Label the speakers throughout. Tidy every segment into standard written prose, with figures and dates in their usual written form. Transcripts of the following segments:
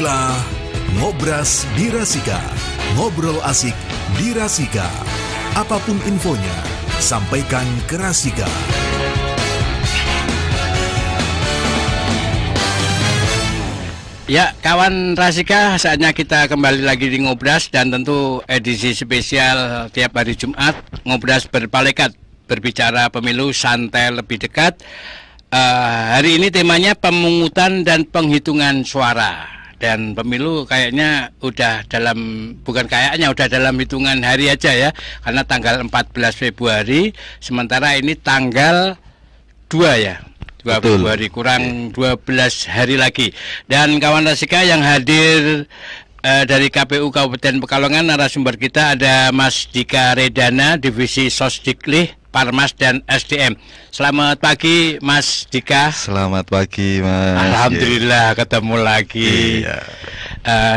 Speaker 1: Inilah Ngobras di Rasika. Ngobrol asik di Rasika. Apapun infonya, sampaikan ke Rasika.
Speaker 2: Ya, kawan Rasika, saatnya kita kembali lagi di Ngobras, dan tentu edisi spesial tiap hari Jumat, Ngobras berpalekat, berbicara pemilu santai lebih dekat. Hari ini temanya pemungutan dan penghitungan suara. Dan pemilu kayaknya udah udah dalam hitungan hari aja ya, karena tanggal 14 Februari, sementara ini tanggal 2 ya. 2 Februari, kurang 12 hari lagi. Dan kawan Rasika yang hadir dari KPU Kabupaten Pekalongan, narasumber kita ada Mas Dika Redana, Divisi Sosdiklih, Parmas dan SDM. Selamat pagi Mas Dika.
Speaker 3: Selamat pagi Mas.
Speaker 2: Alhamdulillah ketemu lagi.
Speaker 3: Iya.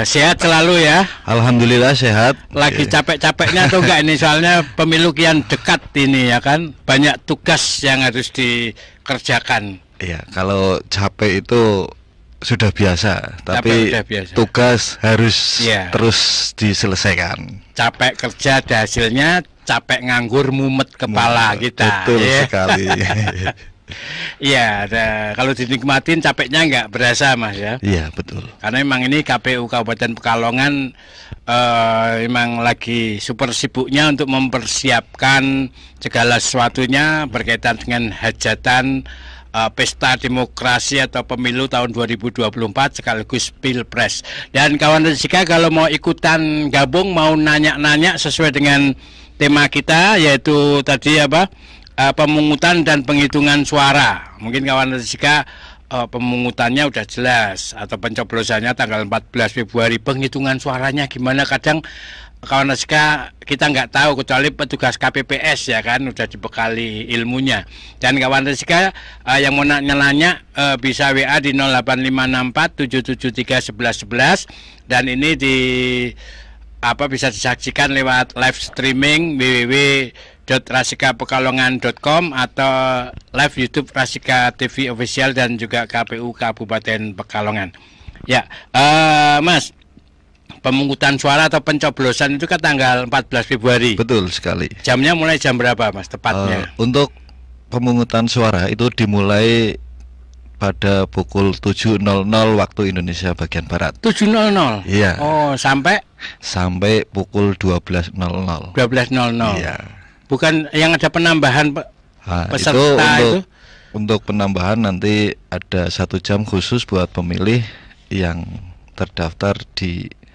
Speaker 2: Sehat selalu ya.
Speaker 3: Alhamdulillah sehat.
Speaker 2: Lagi capek-capeknya atau enggak ini, soalnya pemilu kian dekat ini ya kan, banyak tugas yang harus dikerjakan.
Speaker 3: Iya, kalau capek itu sudah biasa, tapi tugas harus terus diselesaikan. Capek kerja ada hasilnya, capek nganggur mumet kepala kita. Betul sekali.
Speaker 2: Iya, kalau dinikmatin capeknya nggak berasa Mas ya.
Speaker 3: Iya betul.
Speaker 2: Karena memang ini KPU Kabupaten Pekalongan memang lagi super sibuknya untuk mempersiapkan segala sesuatunya berkaitan dengan hajatan pesta demokrasi atau pemilu tahun 2024 sekaligus pilpres. Dan kawan Rasika, kalau mau ikutan gabung, mau nanya-nanya sesuai dengan tema kita, yaitu tadi pemungutan dan penghitungan suara. Mungkin kawan Rasika pemungutannya udah jelas, atau pencoblosannya tanggal 14 Februari. Penghitungan suaranya gimana? Kadang kawan Rasika kita nggak tahu, kecuali petugas KPPS ya kan, udah dibekali ilmunya. Dan kawan Rasika yang mau nanya-nanya bisa WA di 08564 773 1111, dan ini bisa disaksikan lewat live streaming www.rasikapekalongan.com atau live YouTube Rasika TV Official dan juga KPU Kabupaten Pekalongan. Ya, Mas, pemungutan suara atau pencoblosan itu kan tanggal 14 Februari.
Speaker 3: Betul sekali.
Speaker 2: Jamnya mulai jam berapa Mas tepatnya?
Speaker 3: Untuk pemungutan suara itu dimulai pada pukul 7.00 waktu Indonesia bagian Barat.
Speaker 2: 7.00? Iya. Oh, sampai
Speaker 3: pukul 12.00.
Speaker 2: 12.00.
Speaker 3: Iya.
Speaker 2: Bukan yang ada penambahan peserta itu? Untuk
Speaker 3: penambahan nanti ada 1 jam khusus buat pemilih yang terdaftar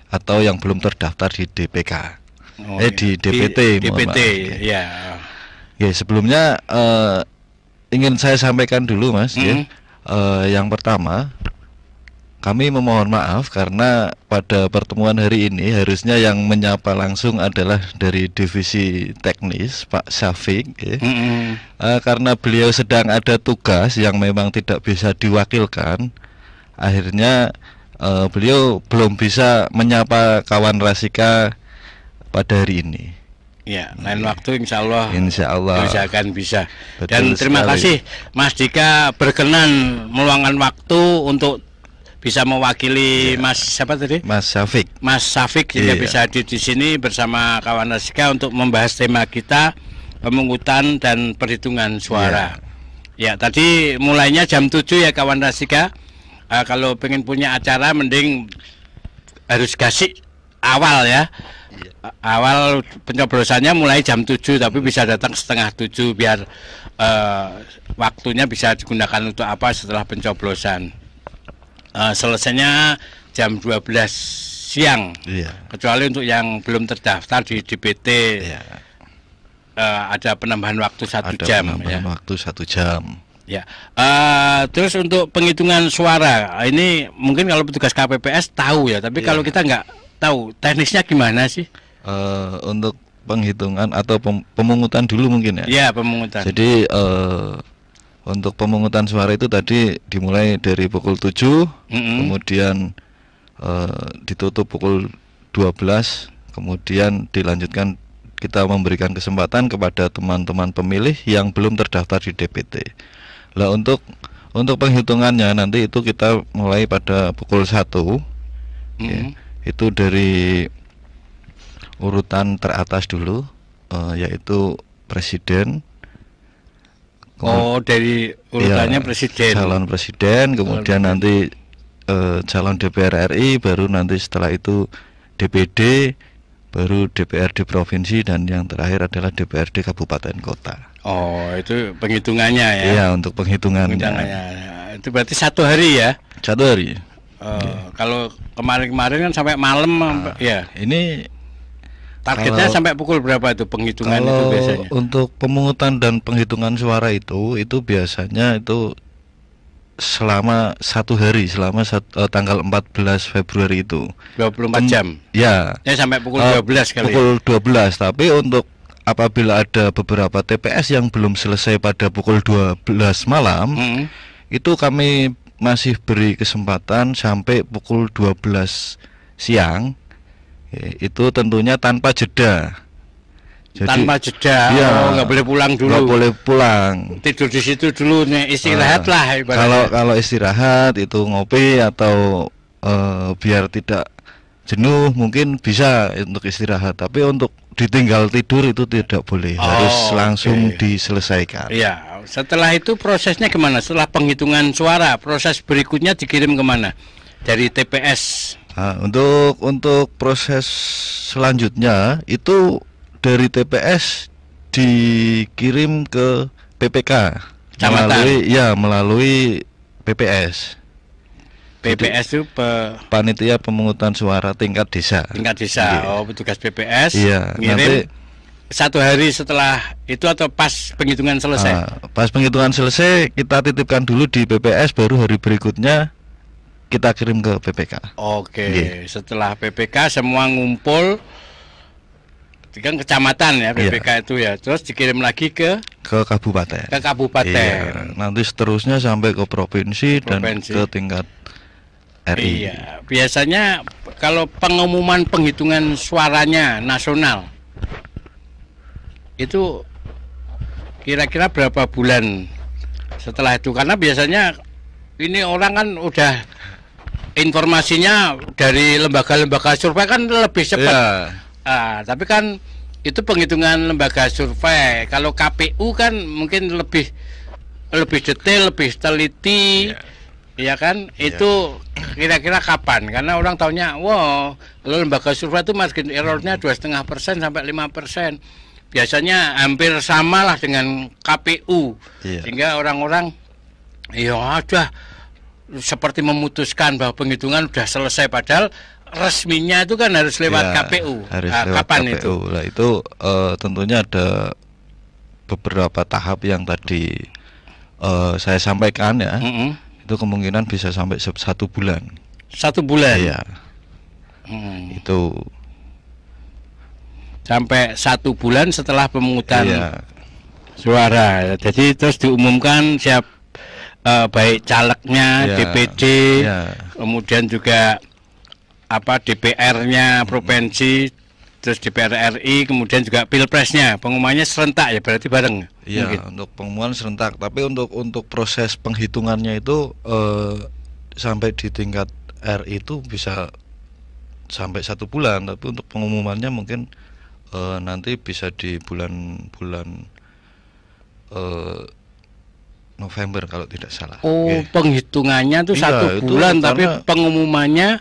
Speaker 3: atau yang belum terdaftar di DPK. Di DPT.
Speaker 2: DPT, ya.
Speaker 3: Ya, sebelumnya ingin saya sampaikan dulu Mas, ya. Yang pertama, kami memohon maaf karena pada pertemuan hari ini harusnya yang menyapa langsung adalah dari divisi teknis Pak Syafiq, ya. Karena beliau sedang ada tugas yang memang tidak bisa diwakilkan, akhirnya beliau belum bisa menyapa kawan Rasika pada hari ini.
Speaker 2: Ya, lain waktu insya Allah akan bisa.
Speaker 3: Betul.
Speaker 2: Dan terima kasih Mas Dika berkenan meluangkan waktu untuk bisa mewakili Mas siapa tadi?
Speaker 3: Mas Syafiq.
Speaker 2: Mas Syafiq juga bisa hadir di sini bersama kawan Rasika untuk membahas tema kita, pemungutan dan perhitungan suara. Ya, tadi mulainya jam 7 ya kawan Rasika. Kalau pengen punya acara mending harus gasik awal ya. Awal pencoblosannya mulai jam 7, tapi bisa datang setengah 7 biar waktunya bisa digunakan untuk apa setelah pencoblosan. Selesainya jam 12 siang. Kecuali untuk yang belum terdaftar di DPT. Ada penambahan waktu 1 jam.
Speaker 3: Waktu 1 jam.
Speaker 2: Ya, terus untuk penghitungan suara ini mungkin kalau petugas KPPS tahu ya, tapi kalau kita nggak tahu teknisnya gimana sih?
Speaker 3: Untuk penghitungan atau pemungutan dulu mungkin ya?
Speaker 2: Iya, pemungutan.
Speaker 3: Jadi untuk pemungutan suara itu tadi dimulai dari pukul 7, kemudian ditutup pukul 12, kemudian dilanjutkan kita memberikan kesempatan kepada teman-teman pemilih yang belum terdaftar di DPT. Lah untuk penghitungannya nanti itu kita mulai pada pukul 1 ya. Itu dari urutan teratas dulu, yaitu presiden.
Speaker 2: Dari urutannya
Speaker 3: ya,
Speaker 2: presiden.
Speaker 3: Calon presiden, kemudian nanti calon DPR RI, baru nanti setelah itu DPD, baru DPRD provinsi, dan yang terakhir adalah DPRD kabupaten kota.
Speaker 2: Itu penghitungannya ya.
Speaker 3: Iya, untuk penghitungannya.
Speaker 2: Itu berarti 1 hari ya?
Speaker 3: 1 hari.
Speaker 2: Kalau kemarin-kemarin kan sampai malam, ya.
Speaker 3: Ini
Speaker 2: targetnya sampai pukul berapa itu penghitungan itu biasanya?
Speaker 3: Untuk pemungutan dan penghitungan suara itu biasanya itu selama 1 hari, selama tanggal 14 Februari itu
Speaker 2: 24 jam.
Speaker 3: Ya.
Speaker 2: Sampai pukul 12 kali.
Speaker 3: Pukul 12, tapi untuk apabila ada beberapa TPS yang belum selesai pada pukul 12 malam, itu kami masih beri kesempatan sampai pukul 12 siang. Itu tentunya tanpa jeda. Jadi,
Speaker 2: tanpa jeda, nggak boleh pulang dulu.
Speaker 3: Nggak boleh pulang.
Speaker 2: Tidur di situ dulu nih, istirahat lah ibaratnya.
Speaker 3: Kalau istirahat itu ngopi atau biar tidak jenuh mungkin bisa untuk istirahat. Tapi untuk ditinggal tidur itu tidak boleh, harus langsung diselesaikan.
Speaker 2: Iya. Setelah itu prosesnya kemana? Setelah penghitungan suara, proses berikutnya dikirim kemana? Dari TPS.
Speaker 3: Untuk proses selanjutnya itu dari TPS dikirim ke PPK melalui PPS.
Speaker 2: PPS itu
Speaker 3: panitia pemungutan suara tingkat desa.
Speaker 2: Petugas PPS.
Speaker 3: Iya.
Speaker 2: Ngirim 1 hari setelah itu atau pas penghitungan selesai?
Speaker 3: Pas penghitungan selesai kita titipkan dulu di PPS, baru hari berikutnya kita kirim ke PPK.
Speaker 2: Setelah PPK semua ngumpul, kan kecamatan ya PPK itu ya, terus dikirim lagi ke
Speaker 3: kabupaten.
Speaker 2: Iya.
Speaker 3: Nanti seterusnya sampai ke provinsi dan ke tingkat RI.
Speaker 2: Iya. Biasanya kalau pengumuman penghitungan suaranya nasional itu kira-kira berapa bulan setelah itu? Karena biasanya ini orang kan udah informasinya dari lembaga-lembaga survei kan lebih cepat. Tapi kan itu penghitungan lembaga survei. Kalau KPU kan mungkin lebih detail, lebih teliti, ya kan? Itu kira-kira kapan? Karena orang taunya, kalau lembaga survei itu margin errornya 2,5% sampai 5%. Biasanya hampir sama lah dengan KPU, sehingga orang-orang ada seperti memutuskan bahwa penghitungan sudah selesai, padahal resminya itu kan harus lewat KPU. Kapan KPU. Itu?
Speaker 3: Itu tentunya ada beberapa tahap yang tadi saya sampaikan ya. Itu kemungkinan bisa sampai 1 bulan.
Speaker 2: 1 bulan.
Speaker 3: Iya. Itu
Speaker 2: sampai 1 bulan setelah pemungutan suara. Jadi terus diumumkan baik calegnya, DPD, kemudian juga DPR-nya provinsi, terus DPR RI, kemudian juga pilpresnya. Pengumumannya serentak ya, berarti bareng.
Speaker 3: Iya, untuk pengumuman serentak. Tapi untuk proses penghitungannya itu sampai di tingkat RI itu bisa sampai 1 bulan. Tapi untuk pengumumannya mungkin nanti bisa di bulan November kalau tidak salah.
Speaker 2: Penghitungannya tuh 1 bulan, tapi pengumumannya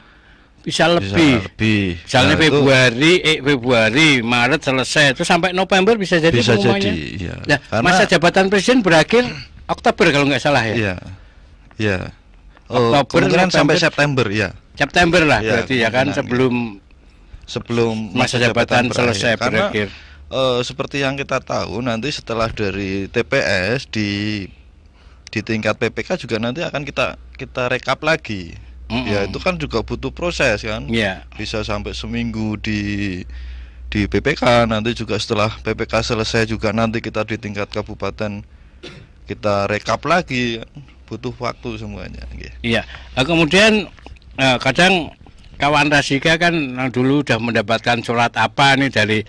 Speaker 2: bisa lebih. Misalnya Februari, Maret selesai, itu sampai November bisa jadi pengumumannya. Masa jabatan presiden berakhir Oktober kalau nggak salah ya.
Speaker 3: Iya. Kemungkinan sampai September ya.
Speaker 2: September lah berarti ya kan, sebelum masa jabatan selesai berakhir.
Speaker 3: Seperti yang kita tahu, nanti setelah dari TPS di tingkat PPK juga nanti akan kita rekap lagi. Ya itu kan juga butuh proses kan. Bisa sampai seminggu di PPK, nanti juga setelah PPK selesai juga nanti kita di tingkat kabupaten kita rekap lagi, butuh waktu semuanya.
Speaker 2: Iya. Kemudian kadang kawan Rasika kan dulu udah mendapatkan surat apa nih dari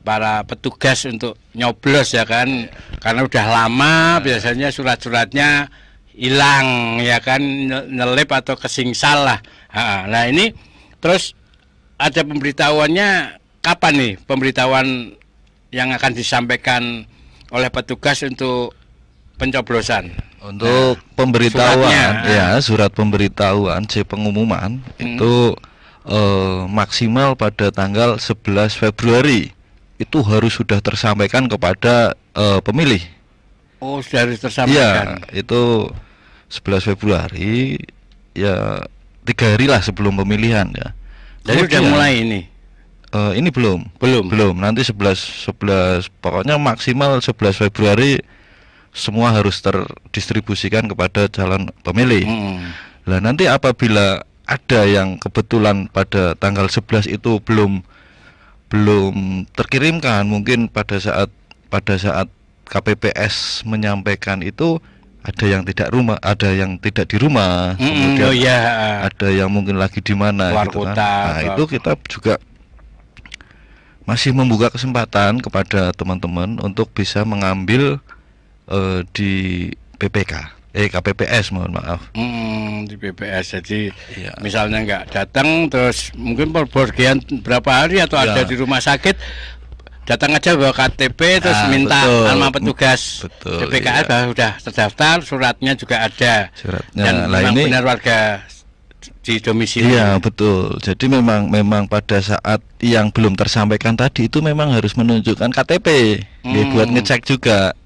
Speaker 2: para petugas untuk nyoblos ya kan, karena udah lama biasanya surat-suratnya hilang ya kan, nyelip atau kesingsal lah. Nah ini Terus ada pemberitahuannya kapan nih? Pemberitahuan yang akan disampaikan oleh petugas untuk pencoblosan.
Speaker 3: Untuk pemberitahuan surat pemberitahuan pengumuman itu maksimal pada tanggal 11 Februari itu harus sudah tersampaikan kepada pemilih.
Speaker 2: Oh, sudah harus tersampaikan.
Speaker 3: Iya, itu 11 Februari ya 3 hari lah sebelum pemilihan ya.
Speaker 2: Jadi sudah mulai ini.
Speaker 3: Ini belum. Nanti 11 pokoknya maksimal 11 Februari semua harus terdistribusikan kepada calon pemilih. Nah, nanti apabila ada yang kebetulan pada tanggal 11 itu belum terkirimkan, mungkin pada saat KPPS menyampaikan itu ada yang tidak di rumah, kemudian ada yang mungkin lagi di mana gitu kan. Nah, itu kita juga masih membuka kesempatan kepada teman-teman untuk bisa mengambil di KPPS, mohon maaf.
Speaker 2: Di PPS, jadi misalnya nggak datang, terus mungkin pergian berapa hari atau ada di rumah sakit, datang aja bawa KTP terus minta sama petugas PPKS bahwa sudah terdaftar, suratnya juga ada. Dan memang benar warga di domisili.
Speaker 3: Iya, betul. Jadi memang pada saat yang belum tersampaikan tadi itu memang harus menunjukkan KTP. Buat ngecek juga.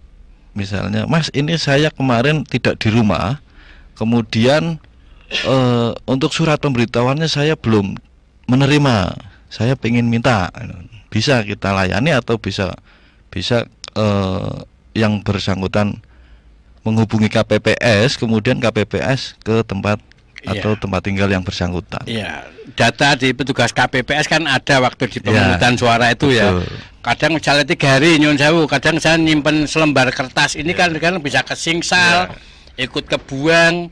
Speaker 3: Misalnya, Mas, ini saya kemarin tidak di rumah. Kemudian untuk surat pemberitahuannya saya belum menerima. Saya pengen minta. Bisa kita layani atau bisa yang bersangkutan menghubungi KPPS, kemudian KPPS ke tempat atau tempat tinggal yang bersangkutan.
Speaker 2: Iya, data di petugas KPPS kan ada waktu di pemungutan suara itu. Betul. Ya. Kadang misalnya 3 hari nyun sewu, kadang saya nyimpen selembar kertas ini kan bisa kesingsal, ikut kebuang,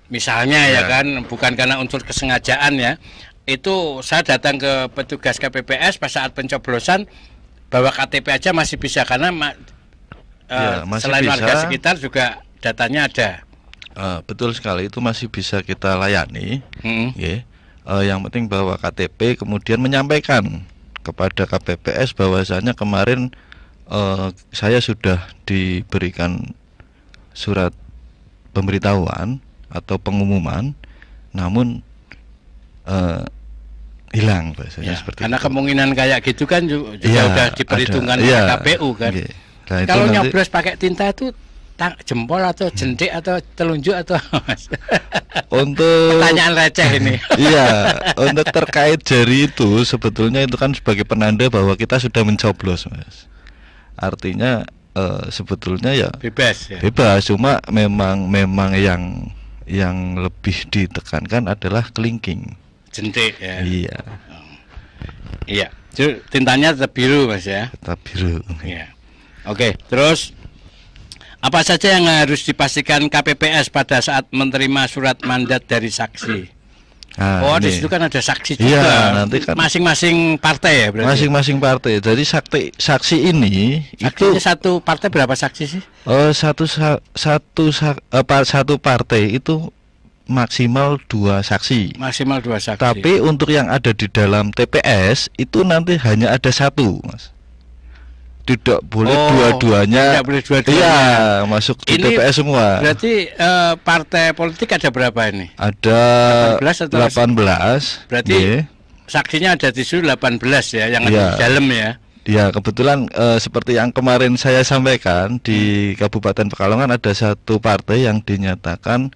Speaker 2: misalnya ya kan, bukan karena unsur kesengajaan ya. Itu saya datang ke petugas KPPS pas saat pencoblosan bawa KTP aja masih bisa karena selain bisa, warga sekitar juga datanya ada.
Speaker 3: Betul sekali, itu masih bisa kita layani. Yang penting bawa KTP, kemudian menyampaikan kepada KPPS bahwasanya kemarin saya sudah diberikan surat pemberitahuan atau pengumuman, namun hilang bahasanya seperti
Speaker 2: karena
Speaker 3: itu.
Speaker 2: Kemungkinan kayak gitu kan juga udah diperhitungkan oleh KPU kan.
Speaker 3: Nah,
Speaker 2: kalau nyoblos pakai tinta itu jempol atau jentik atau telunjuk atau
Speaker 3: untuk
Speaker 2: pertanyaan receh ini.
Speaker 3: Iya, untuk terkait jari itu sebetulnya itu kan sebagai penanda bahwa kita sudah mencoblos, Mas. Artinya sebetulnya ya
Speaker 2: bebas,
Speaker 3: cuma memang yang lebih ditekankan adalah kelingking.
Speaker 2: Jentik ya.
Speaker 3: Iya.
Speaker 2: Iya. Itu tintanya tetap biru, Mas ya.
Speaker 3: Tetap biru.
Speaker 2: Iya. Oke, terus apa saja yang harus dipastikan KPPS pada saat menerima surat mandat dari saksi? Di situ kan ada saksi juga.
Speaker 3: Iya, nanti kan
Speaker 2: masing-masing partai ya berarti.
Speaker 3: Masing-masing partai. Jadi saksi ini
Speaker 2: Saksinya itu satu partai berapa saksi sih?
Speaker 3: Satu partai itu maksimal 2 saksi.
Speaker 2: Maksimal 2 saksi.
Speaker 3: Tapi untuk yang ada di dalam TPS itu nanti hanya ada 1, Mas. Tidak boleh dua-duanya.
Speaker 2: Tidak boleh dua-duanya.
Speaker 3: Iya, masuk di TPS semua.
Speaker 2: Berarti partai politik ada berapa ini?
Speaker 3: Ada 18.
Speaker 2: Berarti saksinya ada di situ 18 ya, yang ada di dalam ya.
Speaker 3: Ya, kebetulan seperti yang kemarin saya sampaikan di Kabupaten Pekalongan ada 1 partai yang dinyatakan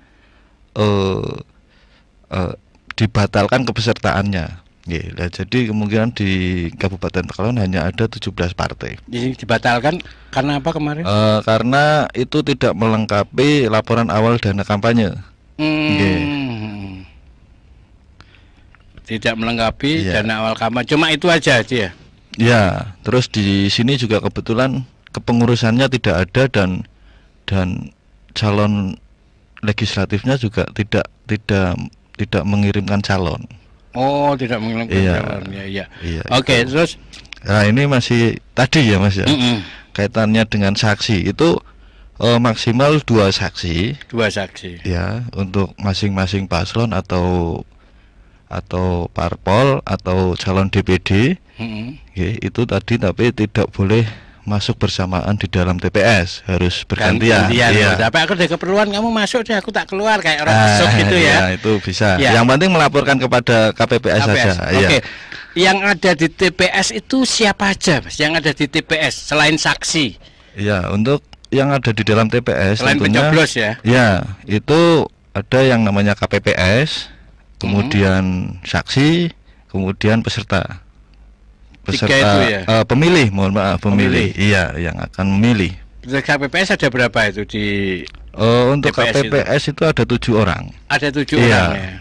Speaker 3: dibatalkan kepesertaannya. Jadi kemungkinan di Kabupaten Pekalongan hanya ada 17 partai.
Speaker 2: Dibatalkan karena apa kemarin?
Speaker 3: Karena itu tidak melengkapi laporan awal dana kampanye.
Speaker 2: Tidak melengkapi dana awal kampanye. Cuma itu aja dia.
Speaker 3: Ya, terus di sini juga kebetulan kepengurusannya tidak ada dan calon legislatifnya juga tidak mengirimkan calon.
Speaker 2: Tidak mengirimkan calon. Iya. Oke, terus
Speaker 3: ini masih tadi ya, Mas ya. Kaitannya dengan saksi itu maksimal 2 saksi.
Speaker 2: 2 saksi.
Speaker 3: Ya, untuk masing-masing paslon atau atau parpol atau calon DPD, itu tadi, tapi tidak boleh masuk bersamaan di dalam TPS, harus bergantian.
Speaker 2: Iya. Tapi aku ada keperluan kamu masuk deh, aku tak keluar kayak orang besok gitu ya.
Speaker 3: Ya, itu bisa. Ya. Yang penting melaporkan kepada KPPS saja.
Speaker 2: Oke. Yang ada di TPS itu siapa aja, Mas? Yang ada di TPS selain saksi?
Speaker 3: Ya, untuk yang ada di dalam TPS
Speaker 2: selain
Speaker 3: tentunya,
Speaker 2: pencoblos ya.
Speaker 3: Ya, itu ada yang namanya KPPS, kemudian saksi, kemudian peserta
Speaker 2: itu ya?
Speaker 3: Pemilih, mohon maaf, pemilih. Iya, yang akan memilih.
Speaker 2: KPPS ada berapa itu di
Speaker 3: untuk TPS KPPS itu ada 7 orang.
Speaker 2: Ada 7 orang ya.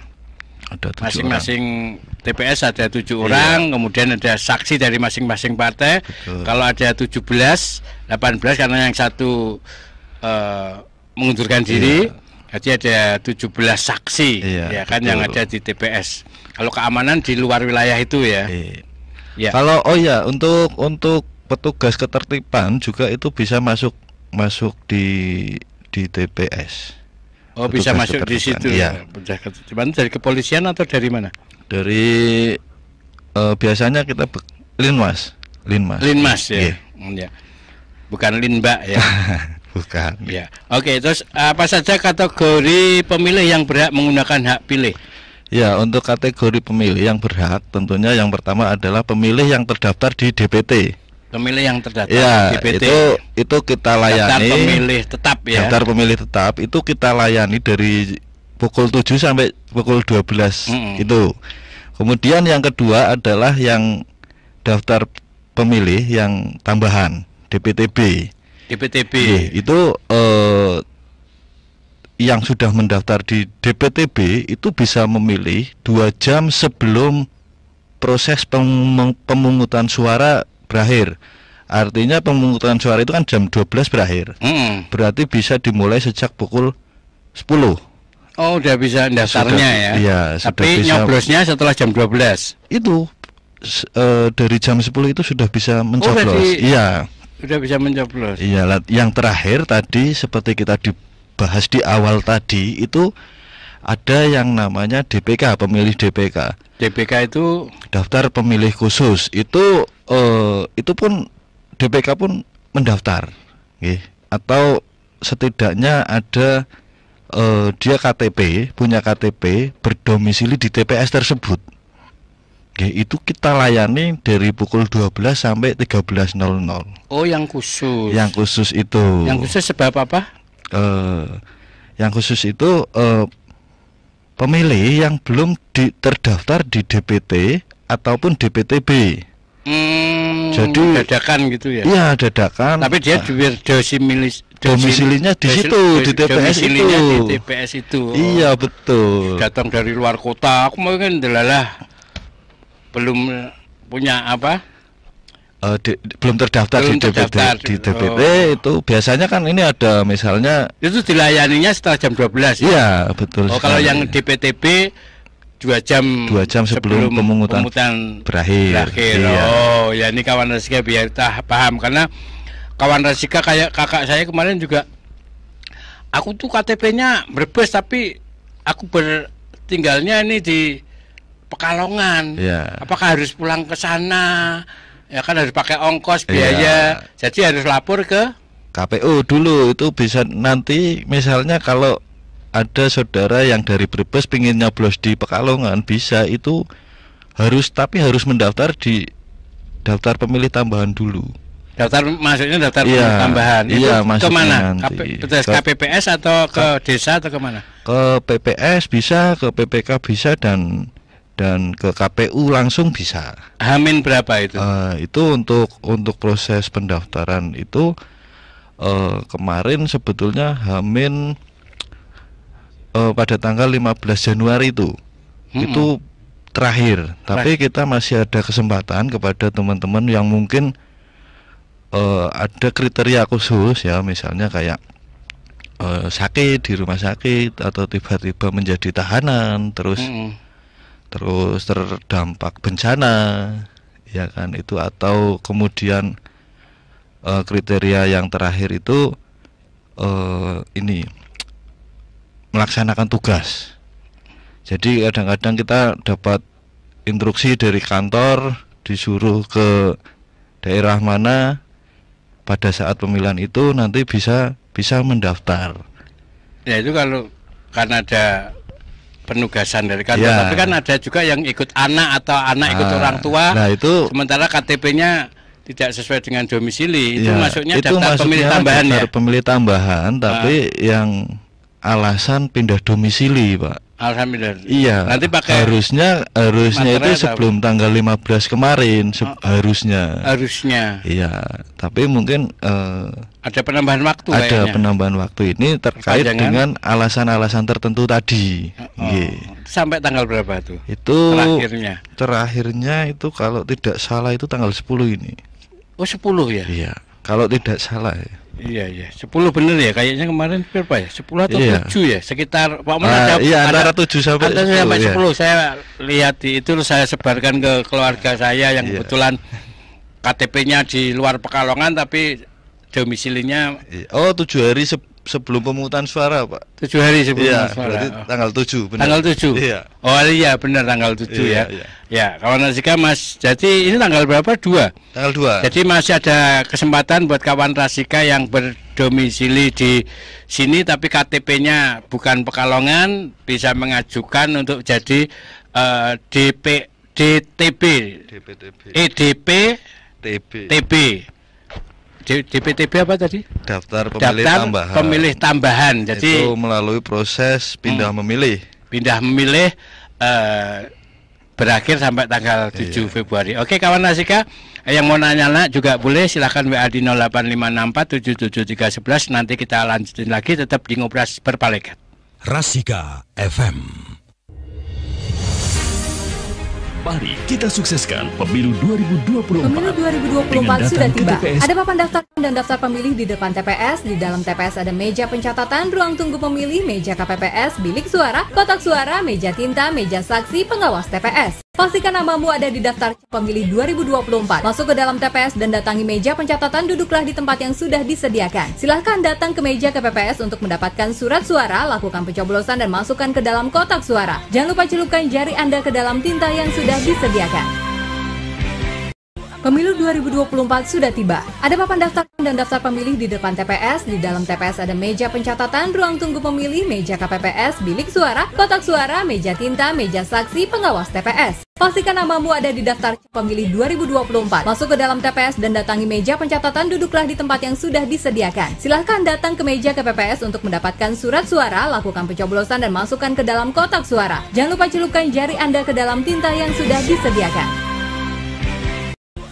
Speaker 3: Ada 7
Speaker 2: masing-masing orang. TPS ada 7 orang, kemudian ada saksi dari masing-masing partai. Betul. Kalau ada 17, 18 karena yang satu mengundurkan diri, jadi ada 17 saksi, ya kan, betul, yang ada di TPS. Kalau keamanan di luar wilayah itu ya. Ya.
Speaker 3: Kalau untuk petugas ketertiban juga itu bisa masuk di TPS.
Speaker 2: Oh, petugas bisa masuk di situ.
Speaker 3: Iya.
Speaker 2: Petugas ketertiban dari kepolisian atau dari mana?
Speaker 3: Dari biasanya kita Linmas ya. Ya. Bukan Linbak ya. Bukan.
Speaker 2: Ya. Oke, terus apa saja kategori pemilih yang berhak menggunakan hak pilih?
Speaker 3: Ya, untuk kategori pemilih yang berhak tentunya yang pertama adalah pemilih yang terdaftar di DPT.
Speaker 2: Pemilih yang terdaftar
Speaker 3: di DPT. Itu kita layani.
Speaker 2: Daftar pemilih tetap ya.
Speaker 3: Daftar pemilih tetap itu kita layani dari pukul 7 sampai pukul 12 itu. Kemudian yang kedua adalah yang daftar pemilih yang tambahan, DPTB. Itu yang sudah mendaftar di DPTB itu bisa memilih 2 jam sebelum proses pemungutan suara berakhir. Artinya pemungutan suara itu kan jam 12 berakhir. Berarti bisa dimulai sejak pukul 10.
Speaker 2: Oh, udah bisa daftarnya ya.
Speaker 3: Iya,
Speaker 2: tapi bisa, nyoblosnya setelah jam 12.
Speaker 3: Itu dari jam 10 itu sudah bisa mencoblos. Iya.
Speaker 2: Sudah bisa mencoblos.
Speaker 3: Iya, yang terakhir tadi seperti kita bahas di awal tadi itu ada yang namanya DPK, pemilih DPK.
Speaker 2: DPK itu
Speaker 3: daftar pemilih khusus. Itu pun DPK pun mendaftar, atau setidaknya ada dia punya KTP berdomisili di TPS tersebut. Itu kita layani dari pukul 12 sampai 13.00.
Speaker 2: Oh, yang khusus.
Speaker 3: Yang khusus itu.
Speaker 2: Yang khusus sebab apa?
Speaker 3: Yang khusus itu pemilih yang belum terdaftar di DPT ataupun DPTB.
Speaker 2: Jadi dadakan gitu ya?
Speaker 3: Iya, dadakan.
Speaker 2: Tapi dia
Speaker 3: domisilinya di situ, di TPS itu.
Speaker 2: Di TPS itu.
Speaker 3: Iya, betul.
Speaker 2: Datang dari luar kota, aku mungkin delalah belum punya apa?
Speaker 3: Belum terdaftar di DPT itu biasanya kan ini ada misalnya
Speaker 2: itu dilayaninya setelah jam 12 ya?
Speaker 3: Iya, betul.
Speaker 2: Oh, kalau yang DPTB 2 jam sebelum pemungutan berakhir.
Speaker 3: Iya.
Speaker 2: Oh, ya ini kawan Rasika biar kita paham, karena kawan Rasika kayak kakak saya kemarin juga, aku tuh KTP-nya Brebes tapi aku tinggalnya ini di Pekalongan.
Speaker 3: Iya.
Speaker 2: Apakah harus pulang ke sana? Ya kan harus pakai ongkos biaya. Jadi harus lapor ke
Speaker 3: KPU dulu. Itu bisa nanti misalnya kalau ada saudara yang dari Brebes pingin nyoblos di Pekalongan, bisa itu harus mendaftar di daftar pemilih tambahan dulu.
Speaker 2: Daftar maksudnya daftar pemilih tambahan. Itu kemana? KPPS atau ke desa atau kemana?
Speaker 3: Ke PPS bisa, ke PPK bisa, dan ke KPU langsung bisa.
Speaker 2: Hamin berapa itu?
Speaker 3: Itu untuk proses pendaftaran itu kemarin sebetulnya Hamin pada tanggal 15 Januari itu terakhir. Tapi kita masih ada kesempatan kepada teman-teman yang mungkin ada kriteria khusus ya, misalnya kayak sakit di rumah sakit atau tiba-tiba menjadi tahanan, terus terdampak bencana, ya kan, itu, atau kemudian kriteria yang terakhir itu ini melaksanakan tugas. Jadi kadang-kadang kita dapat instruksi dari kantor, disuruh ke daerah mana pada saat pemilihan itu nanti bisa mendaftar.
Speaker 2: Ya itu kalau karena ada penugasan dari kantor,
Speaker 3: Ya.
Speaker 2: tapi kan ada juga yang ikut anak atau anak ikut orang tua.
Speaker 3: Nah itu
Speaker 2: Sementara KTP-nya tidak sesuai dengan domisili, itu
Speaker 3: ya,
Speaker 2: masuknya
Speaker 3: itu
Speaker 2: daftar pemilih
Speaker 3: masuknya
Speaker 2: tambahan ya.
Speaker 3: daftar pemilih tambahan, tapi yang alasan pindah domisili, Pak.
Speaker 2: Alhamdulillah.
Speaker 3: Iya.
Speaker 2: Nanti pakai
Speaker 3: harusnya
Speaker 2: materai
Speaker 3: itu
Speaker 2: atau
Speaker 3: sebelum tanggal 15 kemarin harusnya.
Speaker 2: harusnya
Speaker 3: Iya, tapi mungkin
Speaker 2: ada penambahan waktu
Speaker 3: ada
Speaker 2: kayaknya.
Speaker 3: penambahan waktu ini terkait
Speaker 2: Perpanjangan.
Speaker 3: dengan alasan-alasan tertentu tadi. Nggih.
Speaker 2: Sampai tanggal berapa tuh?
Speaker 3: Itu
Speaker 2: Terakhirnya.
Speaker 3: terakhirnya itu kalau tidak salah itu tanggal 10 ini.
Speaker 2: Oh 10 ya?
Speaker 3: Iya, kalau tidak salah ya.
Speaker 2: Iya 10 bener ya, kayaknya kemarin berapa ya? 10 atau
Speaker 3: Iya.
Speaker 2: 7 ya? Sekitar Pak Men
Speaker 3: Iya, antara 7 sampai 10,
Speaker 2: sampai
Speaker 3: iya.
Speaker 2: 10. Saya lihat di itu, saya sebarkan ke keluarga saya yang
Speaker 3: Iya.
Speaker 2: kebetulan KTP-nya di luar Pekalongan tapi domisilinya
Speaker 3: Oh, 7 hari sebelum pemungutan suara, Pak.
Speaker 2: 7 hari sebelum
Speaker 3: Iya,
Speaker 2: suara.
Speaker 3: berarti tanggal 7 benar.
Speaker 2: Tanggal 7.
Speaker 3: Iya.
Speaker 2: Oh iya benar tanggal 7
Speaker 3: Iya,
Speaker 2: ya.
Speaker 3: iya.
Speaker 2: Ya, kawan Rasika Mas. Jadi ini tanggal berapa? 2.
Speaker 3: Tanggal 2.
Speaker 2: Jadi masih ada kesempatan buat kawan Rasika yang berdomisili di sini tapi KTP-nya bukan Pekalongan, bisa mengajukan untuk jadi DTB,
Speaker 3: DPTB.
Speaker 2: EDP,
Speaker 3: TB.
Speaker 2: TB. DPTB apa tadi?
Speaker 3: Daftar pemilih
Speaker 2: Daftar
Speaker 3: tambahan.
Speaker 2: pemilih tambahan. Jadi
Speaker 3: itu melalui proses pindah memilih.
Speaker 2: pindah memilih berakhir sampai tanggal 7 Februari. Oke kawan Rasika, yang mau nanya juga boleh, silahkan WA di 08564773111. Nanti kita lanjutin lagi, tetap di Ngobras Berpalekat.
Speaker 1: Rasika FM. Mari kita sukseskan pemilu 2024.
Speaker 4: Pemilu 2024 sudah
Speaker 1: Dengan datang ke
Speaker 4: tiba.
Speaker 1: TPS.
Speaker 4: Ada papan daftar dan daftar pemilih di depan TPS. Di dalam TPS ada meja pencatatan, ruang tunggu pemilih, meja KPPS, bilik suara, kotak suara, meja tinta, meja saksi, pengawas TPS. Pastikan namamu ada di daftar pemilih 2024. Masuk ke dalam TPS dan datangi meja pencatatan, duduklah di tempat yang sudah disediakan. Silahkan datang ke meja KPPS untuk mendapatkan surat suara, lakukan pencoblosan dan masukkan ke dalam kotak suara. Jangan lupa celupkan jari Anda ke dalam tinta yang sudah disediakan. Pemilu 2024 sudah tiba. Ada papan daftar dan daftar pemilih di depan TPS. Di dalam TPS ada meja pencatatan, ruang tunggu pemilih, meja KPPS, bilik suara, kotak suara, meja tinta, meja saksi, pengawas TPS. Pastikan namamu ada di daftar pemilih 2024. Masuk ke dalam TPS dan datangi meja pencatatan, duduklah di tempat yang sudah disediakan. Silahkan datang ke meja KPPS untuk mendapatkan surat suara, lakukan pencoblosan dan masukkan ke dalam kotak suara. Jangan lupa celupkan jari Anda ke dalam tinta yang sudah disediakan.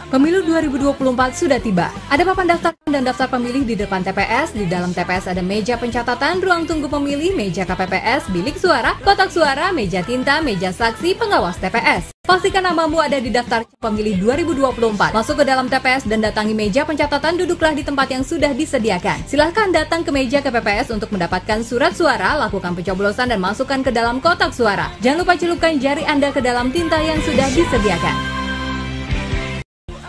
Speaker 4: Pemilu 2024 sudah tiba. Ada papan daftar dan daftar pemilih di depan TPS. Di dalam TPS ada meja pencatatan, ruang tunggu pemilih, meja KPPS, bilik suara, kotak suara, meja tinta, meja saksi, pengawas TPS. Pastikan namamu ada di daftar pemilih 2024. Masuk ke dalam TPS dan datangi meja pencatatan, duduklah di tempat yang sudah disediakan. Silahkan datang ke meja KPPS untuk mendapatkan surat suara, lakukan pencoblosan dan masukkan ke dalam kotak suara. Jangan lupa celupkan jari Anda ke dalam tinta yang sudah disediakan.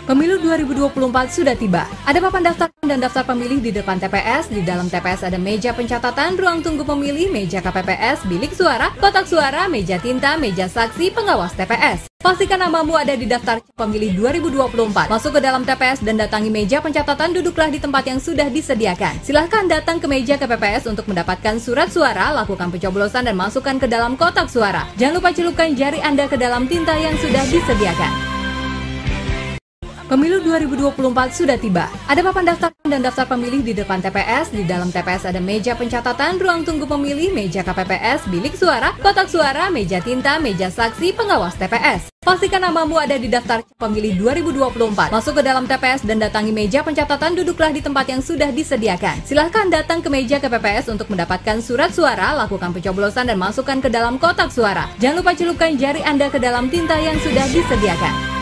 Speaker 4: Pemilu 2024 sudah tiba. Ada papan daftar dan daftar pemilih di depan TPS. Di dalam TPS ada meja pencatatan, ruang tunggu pemilih, meja KPPS, bilik suara, kotak suara, meja tinta, meja saksi, pengawas TPS. Pastikan namamu ada di daftar pemilih 2024. Masuk ke dalam TPS dan datangi meja pencatatan, duduklah di tempat yang sudah disediakan. Silahkan datang ke meja KPPS untuk mendapatkan surat suara, lakukan pencoblosan dan masukkan ke dalam kotak suara. Jangan lupa celupkan jari Anda ke dalam tinta yang sudah disediakan. Pemilu 2024 sudah tiba. Ada papan daftar dan daftar pemilih di depan TPS. Di dalam TPS ada meja pencatatan, ruang tunggu pemilih, meja KPPS, bilik suara, kotak suara, meja tinta, meja saksi, pengawas TPS. Pastikan namamu ada di daftar pemilih 2024. Masuk ke dalam TPS dan datangi meja pencatatan, duduklah di tempat yang sudah disediakan. Silahkan datang ke meja KPPS untuk mendapatkan surat suara, lakukan pencoblosan dan masukkan ke dalam kotak suara. Jangan lupa celupkan jari Anda ke dalam tinta yang sudah disediakan.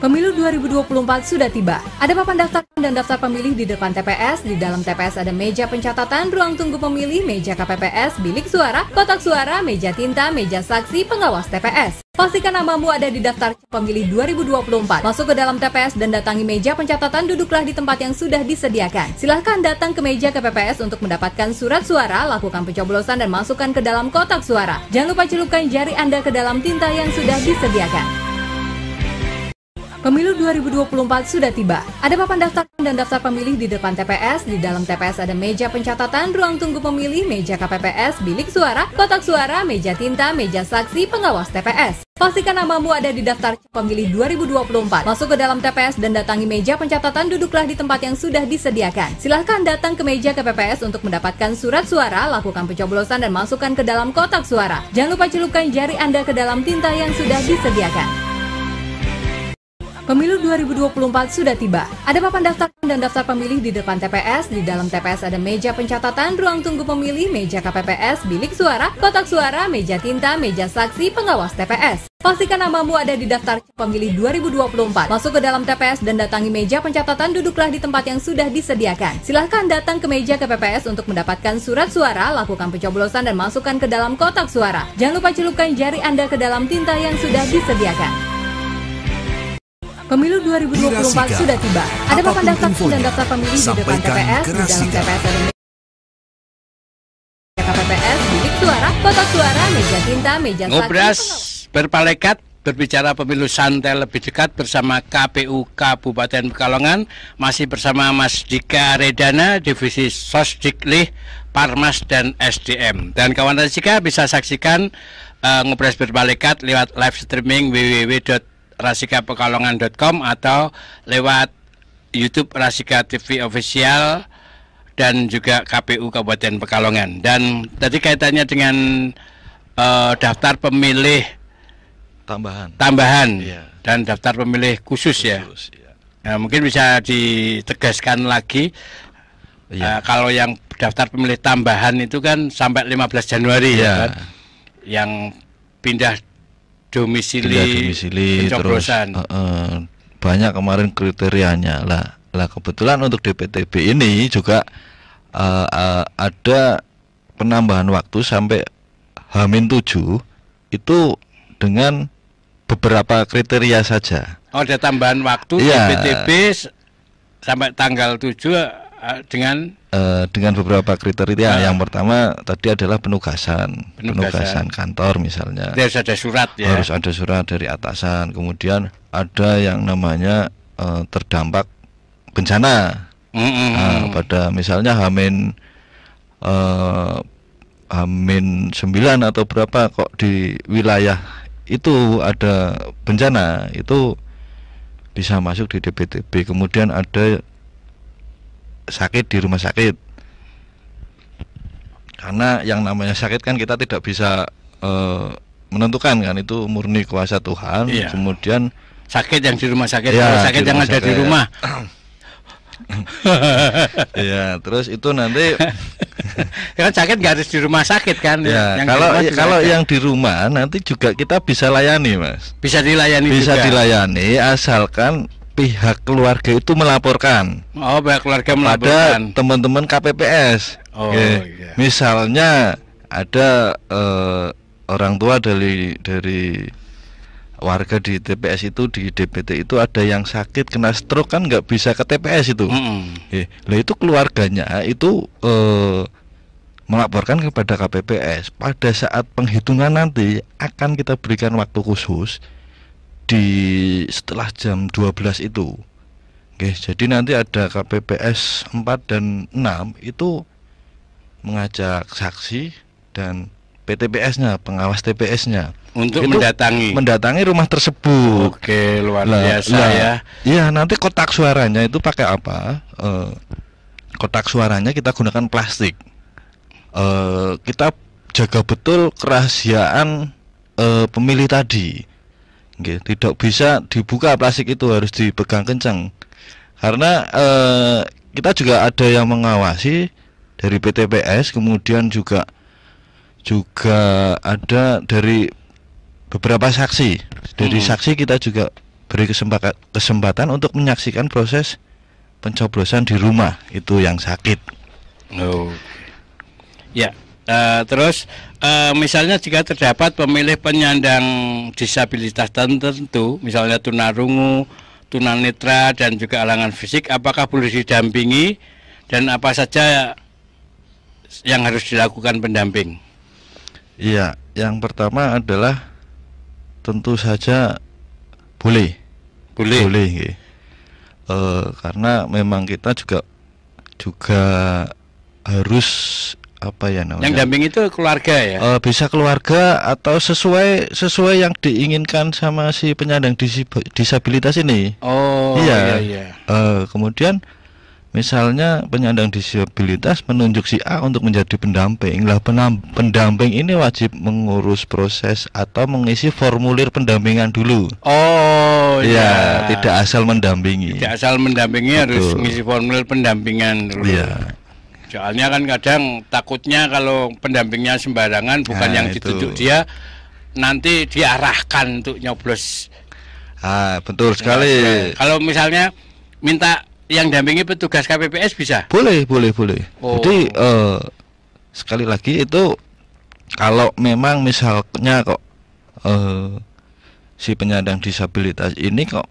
Speaker 4: Pemilu 2024 sudah tiba. Ada papan daftar dan daftar pemilih di depan TPS. Di dalam TPS ada meja pencatatan, ruang tunggu pemilih, meja KPPS, bilik suara, kotak suara, meja tinta, meja saksi, pengawas TPS. Pastikan namamu ada di daftar pemilih 2024. Masuk ke dalam TPS dan datangi meja pencatatan, duduklah di tempat yang sudah disediakan. Silahkan datang ke meja KPPS untuk mendapatkan surat suara, lakukan pencoblosan dan masukkan ke dalam kotak suara. Jangan lupa celupkan jari Anda ke dalam tinta yang sudah disediakan. Pemilu 2024 sudah tiba. Ada papan daftar dan daftar pemilih di depan TPS. Di dalam TPS ada meja pencatatan, ruang tunggu pemilih, meja KPPS, bilik suara, kotak suara, meja tinta, meja saksi, pengawas TPS. Pastikan namamu ada di daftar pemilih 2024. Masuk ke dalam TPS dan datangi meja pencatatan, duduklah di tempat yang sudah disediakan. Silahkan datang ke meja KPPS untuk mendapatkan surat suara, lakukan pencoblosan dan masukkan ke dalam kotak suara. Jangan lupa celupkan jari Anda ke dalam tinta yang sudah disediakan. Pemilu 2024 sudah tiba. Ada papan daftar dan daftar pemilih di depan TPS. Di dalam TPS ada meja pencatatan, ruang tunggu pemilih, meja KPPS, bilik suara, kotak suara, meja tinta, meja saksi, pengawas TPS. Pastikan namamu ada di daftar pemilih 2024. Masuk ke dalam TPS dan datangi meja pencatatan, duduklah di tempat yang sudah disediakan. Silahkan datang ke meja KPPS untuk mendapatkan surat suara, lakukan pencoblosan dan masukkan ke dalam kotak suara. Jangan lupa celupkan jari Anda ke dalam tinta yang sudah disediakan. Pemilu 2024 sudah tiba. Ada papan daftar dan daftar pemilih di depan TPS. Di dalam TPS ada meja KPPS, bilik suara, kotak suara, meja tinta, meja saksi.
Speaker 2: Ngobras berpalekat berbicara pemilu santai lebih dekat bersama KPU Kabupaten Pekalongan. Masih bersama Mas Dika Redana, Divisi Sosdiklih, Parmas dan SDM. Dan kawan Rasika bisa saksikan Ngobras berpalekat lewat live streaming www.rasikapekalongan.com atau lewat YouTube Rasika TV Official dan juga KPU Kabupaten Pekalongan. Dan tadi kaitannya dengan daftar pemilih tambahan
Speaker 3: Iya.
Speaker 2: dan daftar pemilih khusus ya.
Speaker 3: Iya.
Speaker 2: Nah, mungkin bisa ditegaskan lagi.
Speaker 3: Iya.
Speaker 2: Kalau yang daftar pemilih tambahan itu kan sampai 15 Januari
Speaker 3: Iya.
Speaker 2: ya kan? Yang pindah domisili pencoblosan.
Speaker 3: Terus banyak kemarin kriterianya lah kebetulan untuk DPTB ini juga ada penambahan waktu sampai H-7 itu dengan beberapa kriteria saja.
Speaker 2: Oh, ada tambahan waktu
Speaker 3: Iya.
Speaker 2: DPTB sampai tanggal 7 dengan
Speaker 3: beberapa kriteria. Yang pertama tadi adalah penugasan kantor misalnya.
Speaker 2: harus ada surat ya.
Speaker 3: Harus ada surat dari atasan. Kemudian ada yang namanya terdampak bencana. Pada misalnya H-9 atau berapa kok di wilayah itu ada bencana, itu bisa masuk di DPTB. Kemudian ada sakit di rumah sakit, karena yang namanya sakit kan kita tidak bisa menentukan kan, itu murni kuasa Tuhan.
Speaker 2: Iya.
Speaker 3: Kemudian
Speaker 2: Sakit yang di rumah sakit,
Speaker 3: Ya,
Speaker 2: sakit
Speaker 3: di
Speaker 2: yang
Speaker 3: rumah
Speaker 2: ada di
Speaker 3: sakit.
Speaker 2: rumah.
Speaker 3: ya terus itu nanti
Speaker 2: Kan sakit nggak harus di rumah sakit kan?
Speaker 3: ya
Speaker 2: Yang di rumah juga
Speaker 3: kalau
Speaker 2: ada.
Speaker 3: yang di rumah nanti juga kita bisa layani, Mas.
Speaker 2: bisa dilayani
Speaker 3: Bisa
Speaker 2: juga.
Speaker 3: dilayani asalkan pihak keluarga itu melaporkan
Speaker 2: Oh, pihak keluarga
Speaker 3: pada
Speaker 2: melaporkan.
Speaker 3: teman-teman KPPS.
Speaker 2: Oh,
Speaker 3: Oke.
Speaker 2: iya.
Speaker 3: Misalnya ada orang tua dari warga di TPS itu, di DPT itu ada yang sakit kena stroke, kan nggak bisa ke TPS itu. Lah itu keluarganya itu melaporkan kepada KPPS. Pada saat penghitungan nanti akan kita berikan waktu khusus di setelah jam 12 itu. Oke, jadi nanti ada KPPS 4 dan 6 itu mengajak saksi dan PTPS-nya, pengawas TPS-nya
Speaker 2: Untuk
Speaker 3: itu
Speaker 2: mendatangi
Speaker 3: rumah tersebut.
Speaker 2: Oke, luar
Speaker 3: Lah,
Speaker 2: biasa ya.
Speaker 3: Iya, nanti kotak suaranya itu pakai apa? Kotak suaranya kita gunakan plastik. Kita jaga betul kerahasiaan pemilih tadi. Oke, tidak bisa dibuka plastik itu, harus dipegang kencang. Karena kita juga ada yang mengawasi dari PTPS, kemudian juga ada dari beberapa saksi. Dari saksi kita juga beri kesempatan untuk menyaksikan proses pencoblosan di rumah itu yang sakit.
Speaker 2: Oh. Ya. Terus misalnya jika terdapat pemilih penyandang disabilitas tertentu, misalnya tunarungu, tunanetra dan juga halangan fisik, apakah boleh didampingi dan apa saja yang harus dilakukan pendamping?
Speaker 3: Iya, yang pertama adalah tentu saja boleh. Nggih. Karena memang kita juga harus apa ya namanya?
Speaker 2: Yang damping itu keluarga ya?
Speaker 3: Bisa keluarga atau sesuai yang diinginkan sama si penyandang disabilitas ini.
Speaker 2: Oh iya.
Speaker 3: Kemudian misalnya penyandang disabilitas menunjuk si A untuk menjadi pendamping. Lah pendamping ini wajib mengurus proses atau mengisi formulir pendampingan dulu.
Speaker 2: Oh iya.
Speaker 3: Tidak asal mendampingi.
Speaker 2: Tidak asal mendampingi. Betul. Harus mengisi formulir pendampingan dulu.
Speaker 3: Iya.
Speaker 2: Soalnya kan kadang takutnya kalau pendampingnya sembarangan, bukan yang ditunjuk dia, nanti diarahkan untuk nyoblos.
Speaker 3: Betul sekali.
Speaker 2: Kalau misalnya minta yang dampingi petugas KPPS bisa? Boleh.
Speaker 3: Oh. Jadi sekali lagi itu kalau memang misalnya kok si penyandang disabilitas ini kok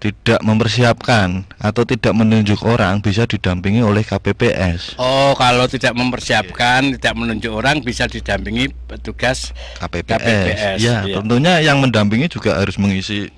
Speaker 3: tidak mempersiapkan atau tidak menunjuk orang, bisa didampingi oleh KPPS.
Speaker 2: Oh, kalau tidak mempersiapkan, tidak menunjuk orang, bisa didampingi petugas KPPS.
Speaker 3: Ya, tentunya yang mendampingi juga harus mengisi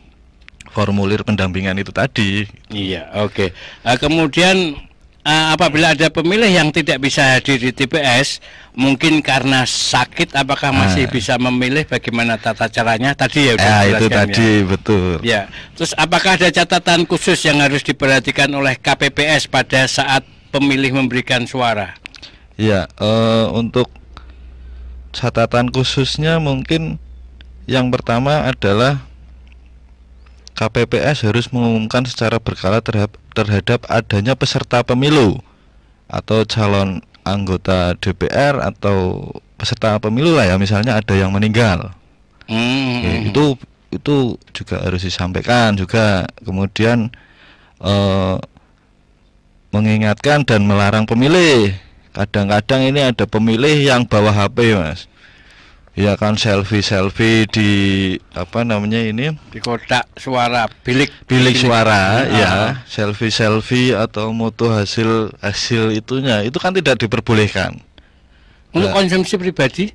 Speaker 3: formulir pendampingan itu tadi.
Speaker 2: Iya, oke. Kemudian apabila ada pemilih yang tidak bisa hadir di TPS, mungkin karena sakit, apakah masih bisa memilih? Bagaimana tata caranya? Tadi ya udah
Speaker 3: itu tadi ya. Betul.
Speaker 2: Ya. Terus apakah ada catatan khusus yang harus diperhatikan oleh KPPS pada saat pemilih memberikan suara?
Speaker 3: Ya, untuk catatan khususnya mungkin yang pertama adalah KPPS harus mengumumkan secara berkala terhadap adanya peserta pemilu atau calon anggota DPR atau peserta pemilu lah ya, misalnya ada yang meninggal. Itu juga harus disampaikan juga. Kemudian mengingatkan dan melarang pemilih. Kadang-kadang ini ada pemilih yang bawa HP, Mas. Ya kan, selfie di apa namanya ini,
Speaker 2: di kotak suara, bilik
Speaker 3: suara ya, selfie atau moto hasil itunya, itu kan tidak diperbolehkan
Speaker 2: untuk konsumsi pribadi.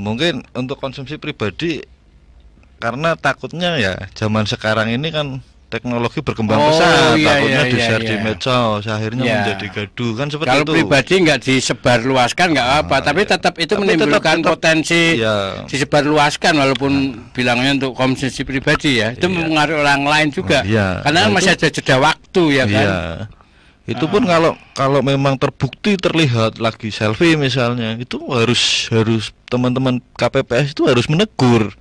Speaker 3: Mungkin untuk konsumsi pribadi karena takutnya ya zaman sekarang ini kan teknologi berkembang pesat, takutnya di-share di medsos, akhirnya menjadi gaduh kan seperti
Speaker 2: kalau
Speaker 3: itu.
Speaker 2: Kalau pribadi nggak disebarluaskan nggak apa, tapi tetap itu menimbulkan potensi disebarluaskan walaupun bilangnya untuk konsumsi pribadi ya, itu mempengaruhi orang lain juga. Karena masih ada jeda waktu ya kan.
Speaker 3: Itu pun kalau memang terbukti terlihat lagi selfie misalnya, itu harus teman-teman KPPS itu harus menegur.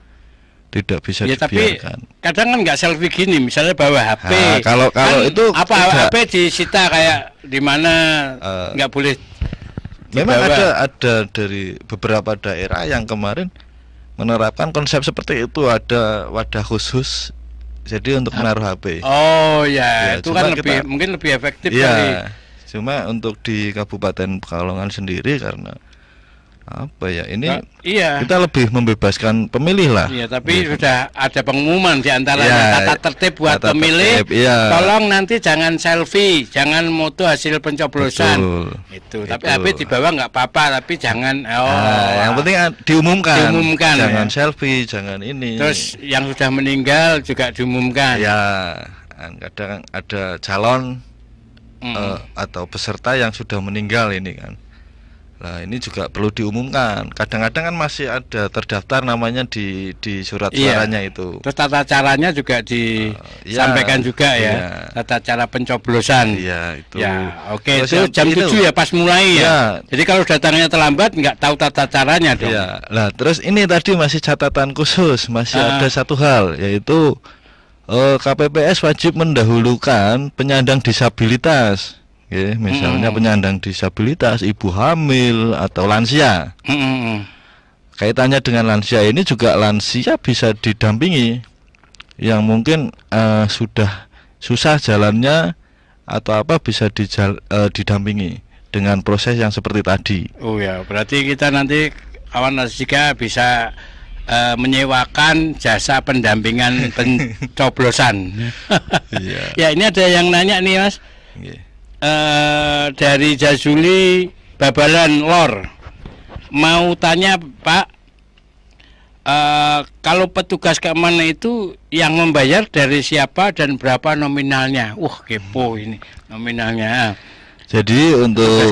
Speaker 3: Tidak bisa dibiarkan.
Speaker 2: Tapi kadang kan nggak selfie gini, misalnya bawa HP.
Speaker 3: Kalau kan itu
Speaker 2: apa HP disita kayak di mana nggak boleh.
Speaker 3: Memang ada dari beberapa daerah yang kemarin menerapkan konsep seperti itu, ada wadah khusus. Jadi untuk menaruh HP.
Speaker 2: Oh ya, itu kan mungkin lebih efektif kali.
Speaker 3: Cuma untuk di Kabupaten Pekalongan sendiri karena apa ya ini kita lebih membebaskan pemilih lah.
Speaker 2: Iya, tapi sudah ada pengumuman di antaranya tata tertib buat pemilih. Tolong nanti jangan selfie, jangan moto hasil pencoblosan. Itu. Tapi HP dibawa nggak apa-apa, tapi jangan.
Speaker 3: Yang penting diumumkan. Jangan selfie, jangan ini.
Speaker 2: Terus yang sudah meninggal juga diumumkan.
Speaker 3: Ya, kadang ada calon atau peserta yang sudah meninggal ini kan. Nah ini juga perlu diumumkan. Kadang-kadang kan masih ada terdaftar namanya di surat suaranya itu.
Speaker 2: Terus tata caranya juga disampaikan juga ya. Tata cara pencoblosan.
Speaker 3: Iya itu.
Speaker 2: Ya oke. Itu jam 7 ya pas mulai ya. Jadi kalau datangnya terlambat nggak tahu tata caranya dong.
Speaker 3: Iya. Nah terus ini tadi masih catatan khusus, masih ada satu hal, yaitu KPPS wajib mendahulukan penyandang disabilitas. Misalnya penyandang disabilitas, ibu hamil atau lansia. Kaitannya dengan lansia ini juga lansia bisa didampingi. yang mungkin sudah susah jalannya atau apa bisa didampingi dengan proses yang seperti tadi.
Speaker 2: Oh ya, berarti kita nanti kawan Rasika bisa menyewakan jasa pendampingan pencoblosan.
Speaker 3: Iya.
Speaker 2: Ya, ini ada yang nanya nih Mas.
Speaker 3: Iya.
Speaker 2: Dari Jazuli Babalan Lor. Mau tanya Pak, kalau petugas keamanan itu yang membayar dari siapa dan berapa nominalnya? Kepo ini nominalnya.
Speaker 3: Jadi untuk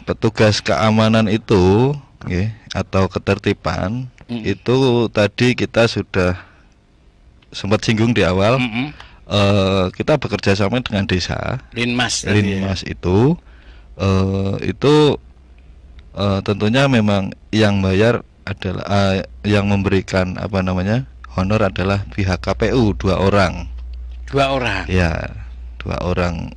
Speaker 2: petugas keamanan
Speaker 3: itu atau ketertiban itu tadi kita sudah sempat singgung di awal. Kita bekerja sama dengan desa
Speaker 2: Linmas
Speaker 3: itu tentunya memang yang bayar adalah yang memberikan honor adalah pihak KPU 2 orang. Ya, 2 orang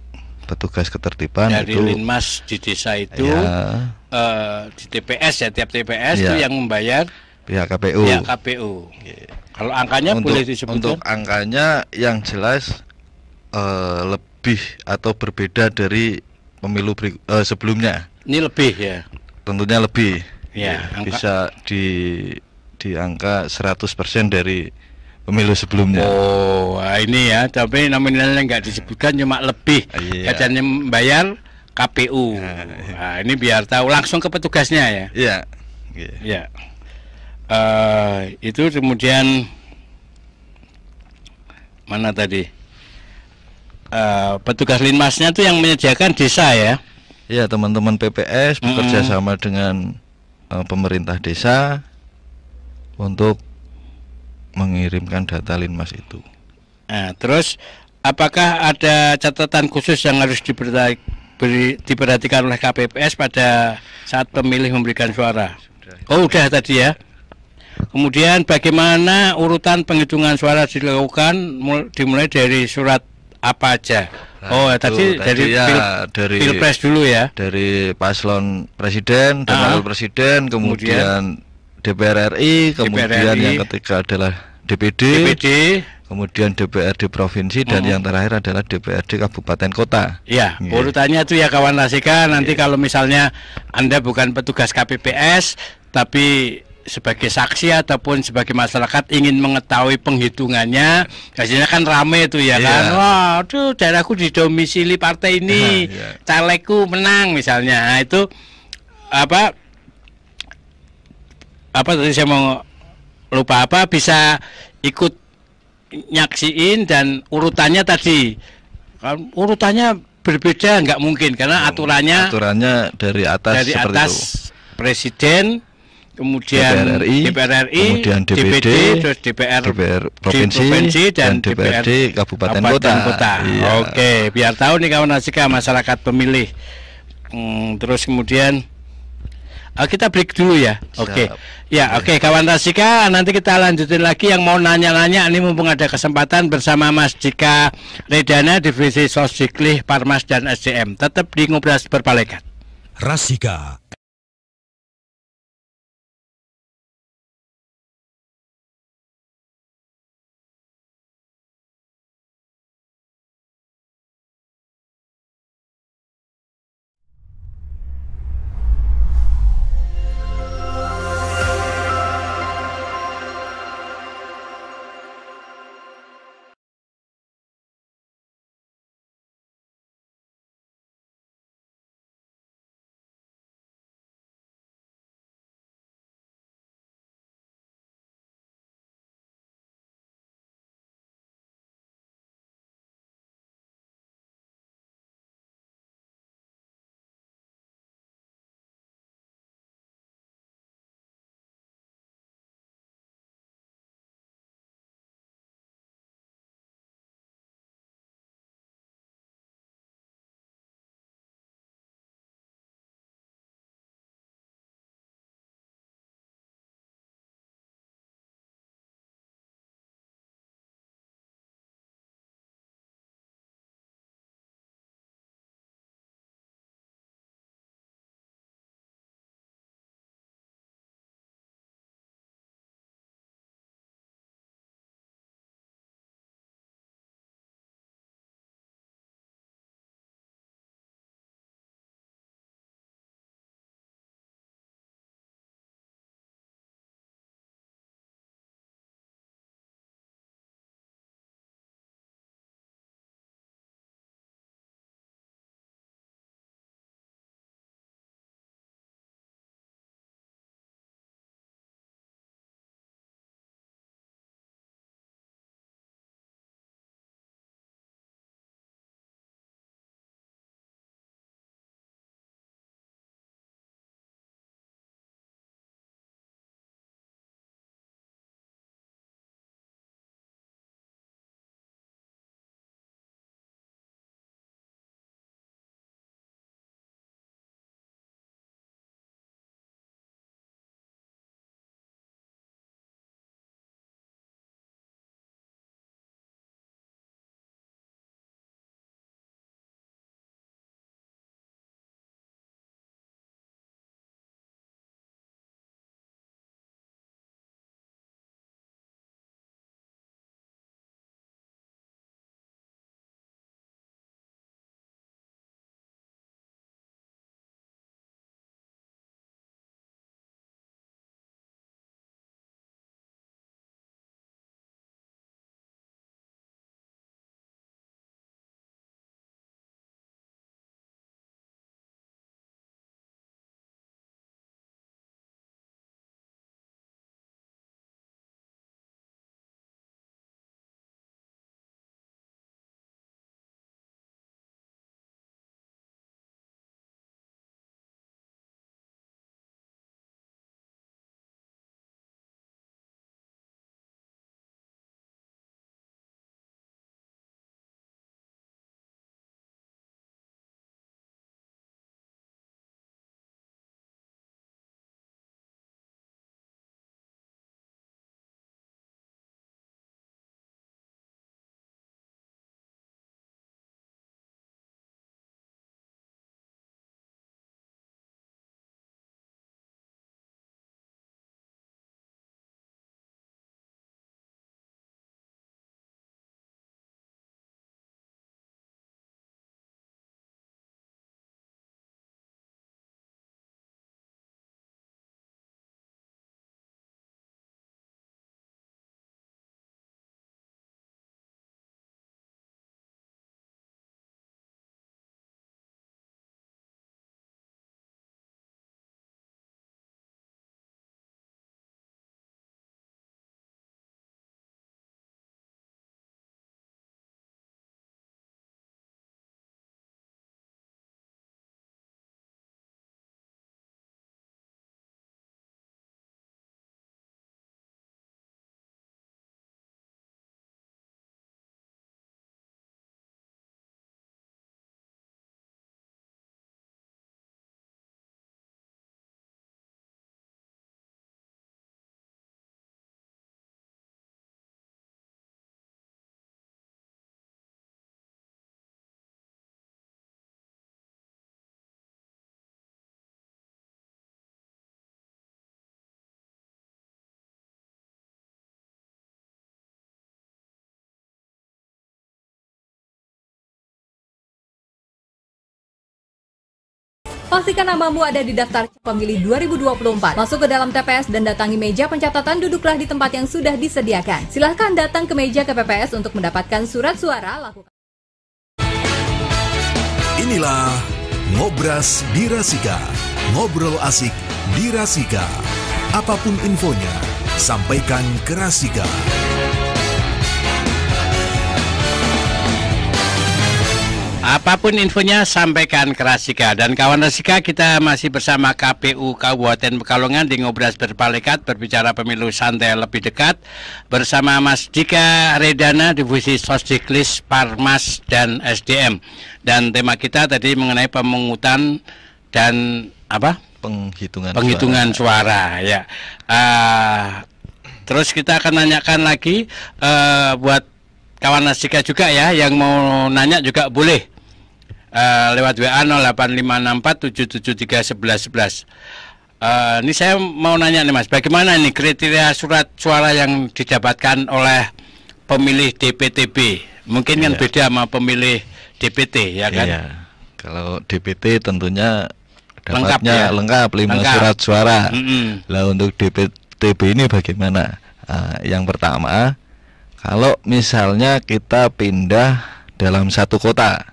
Speaker 3: petugas ketertiban
Speaker 2: dari
Speaker 3: itu
Speaker 2: Linmas di desa itu ya. Di TPS ya, tiap TPS ya. Itu yang membayar
Speaker 3: pihak KPU.
Speaker 2: Ya. Kalau angkanya boleh disebutkan?
Speaker 3: Untuk angkanya yang jelas lebih atau berbeda dari pemilu sebelumnya.
Speaker 2: Ini lebih ya.
Speaker 3: Tentunya lebih.
Speaker 2: Ya,
Speaker 3: bisa di angka 100% dari pemilu sebelumnya.
Speaker 2: Ini ya, tapi nominalnya nggak disebutkan, cuma lebih. Katanya membayar KPU. Nah, ini biar tahu langsung ke petugasnya ya. Iya. Itu kemudian mana tadi? Petugas Linmasnya itu yang menyediakan desa ya.
Speaker 3: Iya, teman-teman PPS bekerja sama dengan pemerintah desa untuk mengirimkan data Linmas itu.
Speaker 2: Nah, terus apakah ada catatan khusus yang harus diperhatikan oleh KPPS pada saat pemilih memberikan suara? Udah tadi ya. Kemudian bagaimana urutan penghitungan suara dilakukan, dimulai dari surat apa aja? Tadi dari Pilpres dulu ya.
Speaker 3: Dari paslon presiden dan wakil presiden, kemudian DPR RI, kemudian yang ketiga adalah DPD, kemudian DPRD provinsi, dan yang terakhir adalah DPRD kabupaten kota.
Speaker 2: Ya, urutannya itu ya kawan Rasika. Nanti kalau misalnya Anda bukan petugas KPPS tapi sebagai saksi ataupun sebagai masyarakat ingin mengetahui penghitungannya, biasanya kan rame itu ya kan. Waduh, daerahku didomisili partai ini, calegku menang misalnya. Nah, itu apa tadi saya mau lupa bisa ikut nyaksiin, dan urutannya tadi urutannya berbeda nggak mungkin karena aturannya
Speaker 3: dari atas itu.
Speaker 2: Presiden, kemudian DPR RI, kemudian DPD, terus DPR provinsi dan DPRD kabupaten kota. Iya. Oke, biar tahu nih kawan Rasika, masyarakat pemilih. Terus kemudian kita break dulu ya. Oke. Kawan Rasika, nanti kita lanjutin lagi. Yang mau nanya-nanya ini mumpung ada kesempatan bersama Mas Dika Redana, Divisi Sosiklih, Parmas dan SDM. Tetap di Ngobras Berpalekat.
Speaker 1: Rasika.
Speaker 4: Pastikan namamu ada di daftar pemilih 2024. Masuk ke dalam TPS dan datangi meja pencatatan, duduklah di tempat yang sudah disediakan. Silahkan datang ke meja KPPS untuk mendapatkan surat suara. Lakukan.
Speaker 1: Inilah Ngobras Dirasika. Ngobrol asik Dirasika. Apapun infonya, sampaikan ke Rasika.
Speaker 2: Apapun infonya sampaikan ke Rasika. Dan kawan Rasika, kita masih bersama KPU Kabupaten Pekalongan di Ngobras Berpalekat, berbicara pemilu santai lebih dekat, bersama Mas Dika Redana, Divisi Sosdiklis, Parmas dan SDM. Dan tema kita tadi mengenai pemungutan dan apa? Penghitungan suara ya. Terus kita akan nanyakan lagi buat kawan Rasika juga ya, yang mau nanya juga boleh lewat WA 085647731111. Ini saya mau nanya nih Mas, bagaimana nih kriteria surat suara yang didapatkan oleh pemilih DPTB? Mungkin kan beda sama pemilih DPT ya kan?
Speaker 3: Iya. Kalau DPT tentunya dapatnya lengkap 5 surat suara. Lah untuk DPTB ini bagaimana? Yang pertama, kalau misalnya kita pindah dalam satu kota,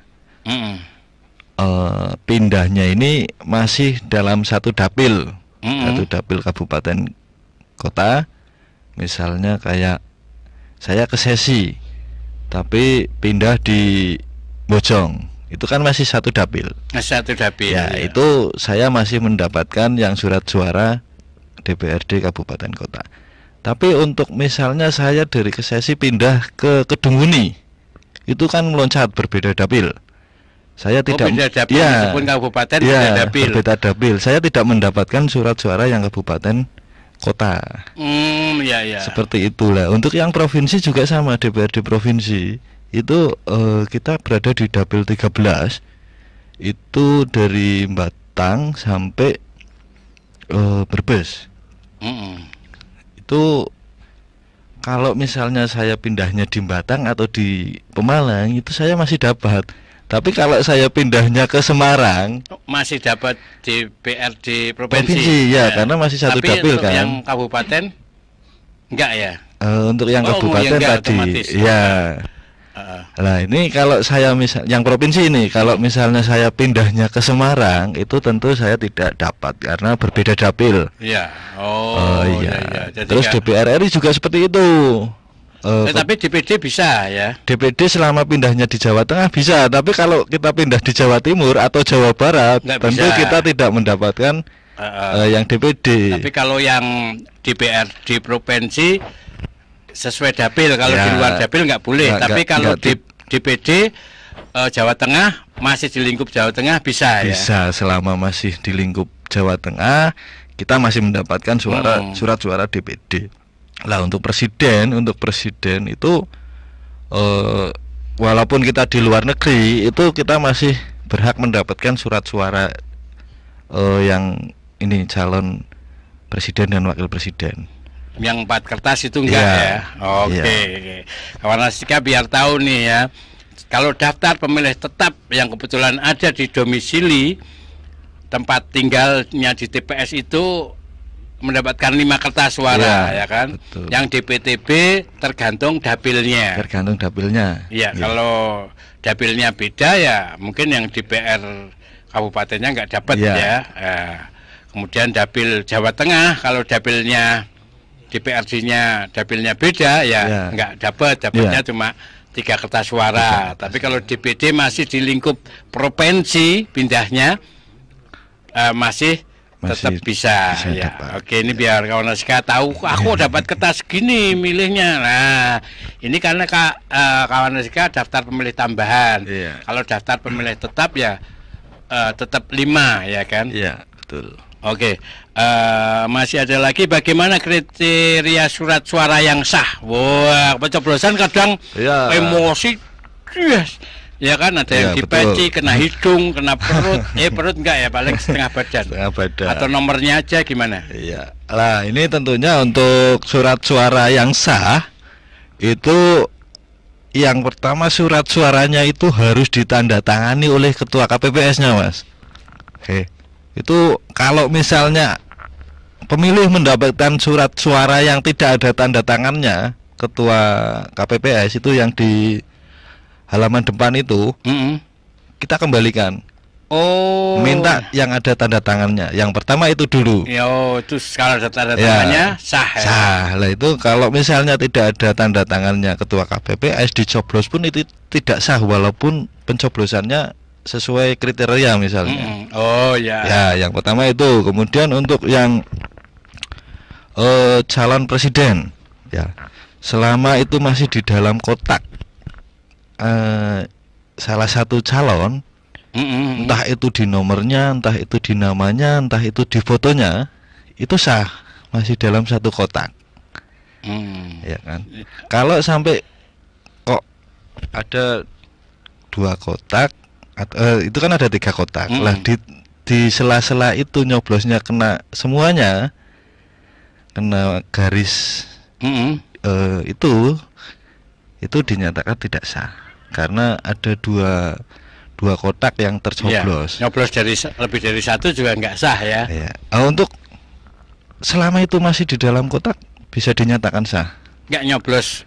Speaker 3: pindahnya ini masih dalam satu dapil, satu dapil kabupaten kota. Misalnya kayak saya ke Sesi, tapi pindah di Bojong, itu kan masih satu dapil.
Speaker 2: Satu dapil.
Speaker 3: Ya, itu saya masih mendapatkan yang surat suara DPRD kabupaten kota. Tapi untuk misalnya saya dari Kesesi pindah ke Kedunguni, itu kan meloncat berbeda dapil. Saya tidak
Speaker 2: beda dapil, meskipun kabupaten beda dapil.
Speaker 3: Berbeda dapil. Saya tidak mendapatkan surat suara yang kabupaten kota. Seperti itulah. Untuk yang provinsi juga sama, DPRD provinsi. Itu kita berada di dapil 13. Itu dari Batang sampai Brebes. Itu kalau misalnya saya pindahnya di Batang atau di Pemalang, itu saya masih dapat. Tapi kalau saya pindahnya ke Semarang,
Speaker 2: masih dapat DPRD provinsi
Speaker 3: ya, karena masih satu dapil kan.
Speaker 2: Yang kabupaten enggak ya?
Speaker 3: Untuk yang kabupaten tadi ya. Nah ini kalau saya yang provinsi ini, kalau misalnya saya pindahnya ke Semarang, itu tentu saya tidak dapat karena berbeda dapil.
Speaker 2: Iya.
Speaker 3: Terus DPR RI juga seperti itu.
Speaker 2: Tapi DPD bisa ya.
Speaker 3: DPD selama pindahnya di Jawa Tengah bisa, tapi kalau kita pindah di Jawa Timur atau Jawa Barat, tentu kita tidak mendapatkan yang DPD.
Speaker 2: Tapi kalau yang DPRD provinsi sesuai dapil, kalau di luar dapil nggak boleh. Tapi kalau di DPD Jawa Tengah masih di lingkup Jawa Tengah bisa ya.
Speaker 3: Bisa, selama masih di lingkup Jawa Tengah kita masih mendapatkan surat suara DPD. Lah untuk presiden itu walaupun kita di luar negeri, itu kita masih berhak mendapatkan surat suara yang ini calon presiden dan wakil presiden.
Speaker 2: Yang 4 kertas itu enggak ya? Oke. Kawan Rasika biar tahu nih ya, kalau daftar pemilih tetap yang kebetulan ada di domisili tempat tinggalnya di TPS itu mendapatkan 5 kertas suara ya kan? Betul. Yang DPTB tergantung dapilnya. Iya, kalau dapilnya beda ya mungkin yang DPR kabupatennya nggak dapat ya. Kemudian dapil Jawa Tengah, kalau dapilnya DPRD-nya dapilnya beda ya nggak dapatnya cuma 3 kertas suara. Tapi kalau DPD masih di lingkup provinsi pindahnya masih tetap bisa ya. Dapat. Oke, ini biar kawan Rasika tahu aku dapat kertas gini milihnya. Nah, ini karena kawan Rasika daftar pemilih tambahan. Kalau daftar pemilih tetap ya tetap 5 ya kan?
Speaker 3: Iya, betul.
Speaker 2: Oke, masih ada lagi bagaimana kriteria surat suara yang sah? Wah, pencoblosan kadang emosi, ya kan, ada yang dipeci, kena hidung, kena perut, perut enggak ya, paling setengah badan. Atau nomornya aja gimana?
Speaker 3: Iya, lah ini tentunya untuk surat suara yang sah itu yang pertama surat suaranya itu harus ditandatangani oleh ketua KPPS-nya, Mas. Oke. Itu kalau misalnya pemilih mendapatkan surat suara yang tidak ada tanda tangannya, ketua KPPS itu yang di halaman depan itu, kita kembalikan.
Speaker 2: Oh.
Speaker 3: Minta yang ada tanda tangannya. Yang pertama itu dulu.
Speaker 2: Itu kalau ada tanda tangannya sah ya.
Speaker 3: Sah. Lah itu kalau misalnya tidak ada tanda tangannya ketua KPPS, dicoblos pun itu tidak sah walaupun pencoblosannya sesuai kriteria misalnya.
Speaker 2: Oh ya.
Speaker 3: Ya, yang pertama itu. Kemudian untuk yang calon presiden, ya, selama itu masih di dalam kotak salah satu calon, entah itu di nomornya, entah itu di namanya, entah itu di fotonya, itu sah, masih dalam satu kotak. Ya kan. Kalau sampai kok ada 2 kotak, itu kan ada 3 kotak. Lah di sela-sela itu nyoblosnya kena semuanya, kena garis itu dinyatakan tidak sah karena ada dua kotak yang tercoblos.
Speaker 2: Ya, nyoblos dari lebih dari satu juga nggak sah ya.
Speaker 3: Ya. Untuk selama itu masih di dalam kotak bisa dinyatakan sah.
Speaker 2: Nggak nyoblos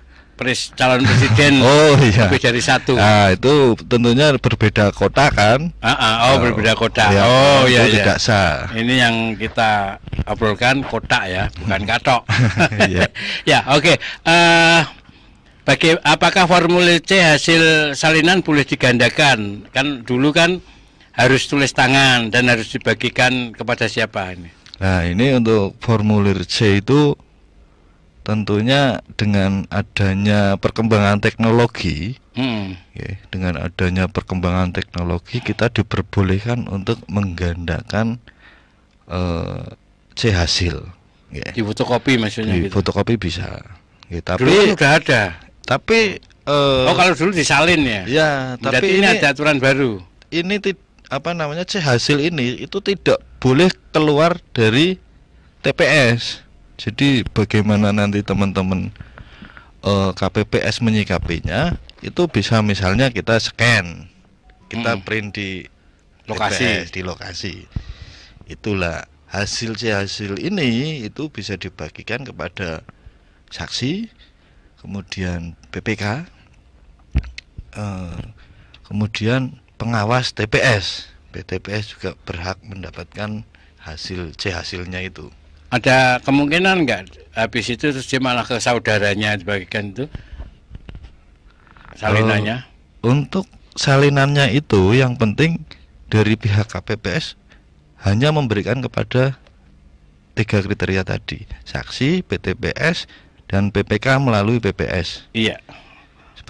Speaker 2: calon presiden lebih dari satu.
Speaker 3: Nah, itu tentunya berbeda kotak kan?
Speaker 2: Berbeda kotak.
Speaker 3: Ya,
Speaker 2: itu
Speaker 3: tidak sah.
Speaker 2: Ini yang kita obrolkan kotak ya, bukan katok. Ya, oke. Apakah formulir C hasil salinan boleh digandakan? Kan dulu kan harus tulis tangan dan harus dibagikan kepada siapa ini?
Speaker 3: Nah, ini untuk formulir C itu tentunya dengan adanya perkembangan teknologi, dengan adanya perkembangan teknologi kita diperbolehkan untuk menggandakan C hasil.
Speaker 2: Di fotokopi maksudnya?
Speaker 3: Di fotokopi bisa. Tapi
Speaker 2: dulu kan udah ada.
Speaker 3: Tapi
Speaker 2: kalau dulu disalin ya?
Speaker 3: Ya, tapi
Speaker 2: ini ada aturan baru.
Speaker 3: Ini C hasil ini itu tidak boleh keluar dari TPS. Jadi bagaimana nanti teman-teman KPPS menyikapinya, itu bisa misalnya kita scan, kita print di
Speaker 2: lokasi.
Speaker 3: TPS, di lokasi. Itulah hasil C hasil ini itu bisa dibagikan kepada saksi, kemudian PPK, kemudian pengawas TPS. TPS juga berhak mendapatkan hasil C hasilnya itu.
Speaker 2: Ada kemungkinan nggak habis itu terus dia malah ke saudaranya dibagikan itu salinannya?
Speaker 3: Untuk salinannya itu yang penting dari pihak KPPS hanya memberikan kepada 3 kriteria tadi: saksi, PTPS, dan PPK melalui PPS.
Speaker 2: Iya.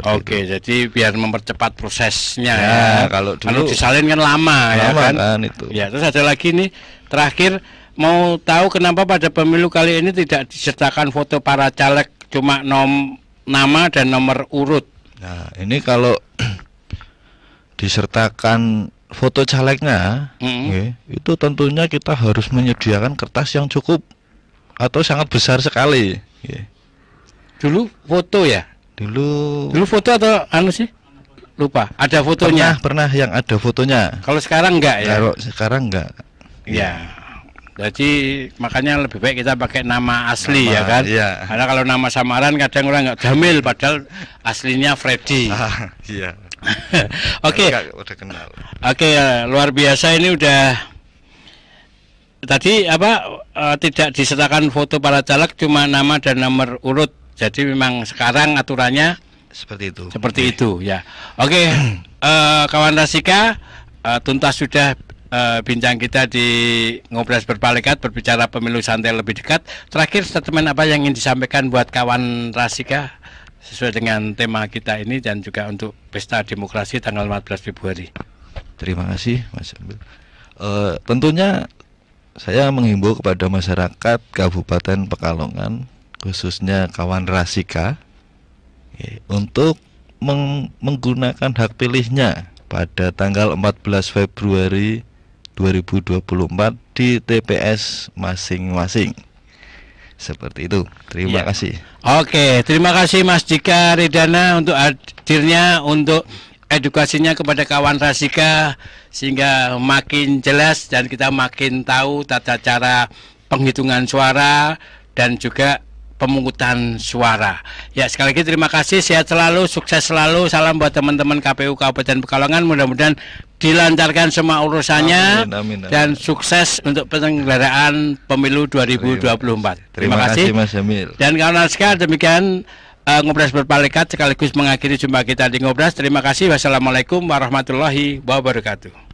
Speaker 2: Oke, jadi biar mempercepat prosesnya
Speaker 3: ya.
Speaker 2: Kalau disalin kan lama ya kan?
Speaker 3: Itu.
Speaker 2: Ya, terus ada lagi nih terakhir, mau tahu kenapa pada pemilu kali ini tidak disertakan foto para caleg, cuma nama dan nomor urut.
Speaker 3: Nah, ini kalau disertakan foto calegnya, itu tentunya kita harus menyediakan kertas yang cukup atau sangat besar sekali.
Speaker 2: Dulu foto ya? Dulu foto atau sih? Lupa. Ada fotonya?
Speaker 3: Pernah yang ada fotonya.
Speaker 2: Kalau sekarang enggak ya?
Speaker 3: Kalau sekarang enggak.
Speaker 2: Ya. Jadi makanya lebih baik kita pakai nama asli ya kan?
Speaker 3: Iya.
Speaker 2: Karena kalau nama samaran kadang orang nggak Jamil padahal aslinya Freddy.
Speaker 3: Iya.
Speaker 2: Oke.
Speaker 3: Udah kenal.
Speaker 2: Oke, luar biasa ini udah. Tadi tidak disertakan foto para caleg, cuma nama dan nomor urut. Jadi memang sekarang aturannya
Speaker 3: seperti itu.
Speaker 2: Seperti itu ya. Oke, kawan Rasika, tuntas sudah bincang kita di Ngobras Berpalekat, berbicara pemilu santai lebih dekat. Terakhir, statement apa yang ingin disampaikan buat kawan Rasika sesuai dengan tema kita ini dan juga untuk Pesta Demokrasi tanggal 14 Februari.
Speaker 3: Terima kasih Mas Ambil. Tentunya saya menghimbau kepada masyarakat Kabupaten Pekalongan, khususnya kawan Rasika, untuk menggunakan hak pilihnya pada tanggal 14 Februari 2024 di TPS masing-masing. Seperti itu. Terima kasih.
Speaker 2: Oke, terima kasih Mas Dika Redana untuk hadirnya untuk edukasinya kepada kawan Rasika sehingga makin jelas dan kita makin tahu tata cara penghitungan suara dan juga pemungutan suara. Ya, sekali lagi terima kasih, sehat selalu, sukses selalu, salam buat teman-teman KPU Kabupaten Pekalongan, mudah-mudahan dilancarkan semua urusannya.
Speaker 3: Amin.
Speaker 2: Dan sukses untuk penyelenggaraan pemilu 2024.
Speaker 3: Terima kasih Mas Jamil.
Speaker 2: Dan kawan Rasika, demikian Ngobras berpalekat sekaligus mengakhiri jumpa kita di Ngobras. Terima kasih, wassalamualaikum warahmatullahi wabarakatuh.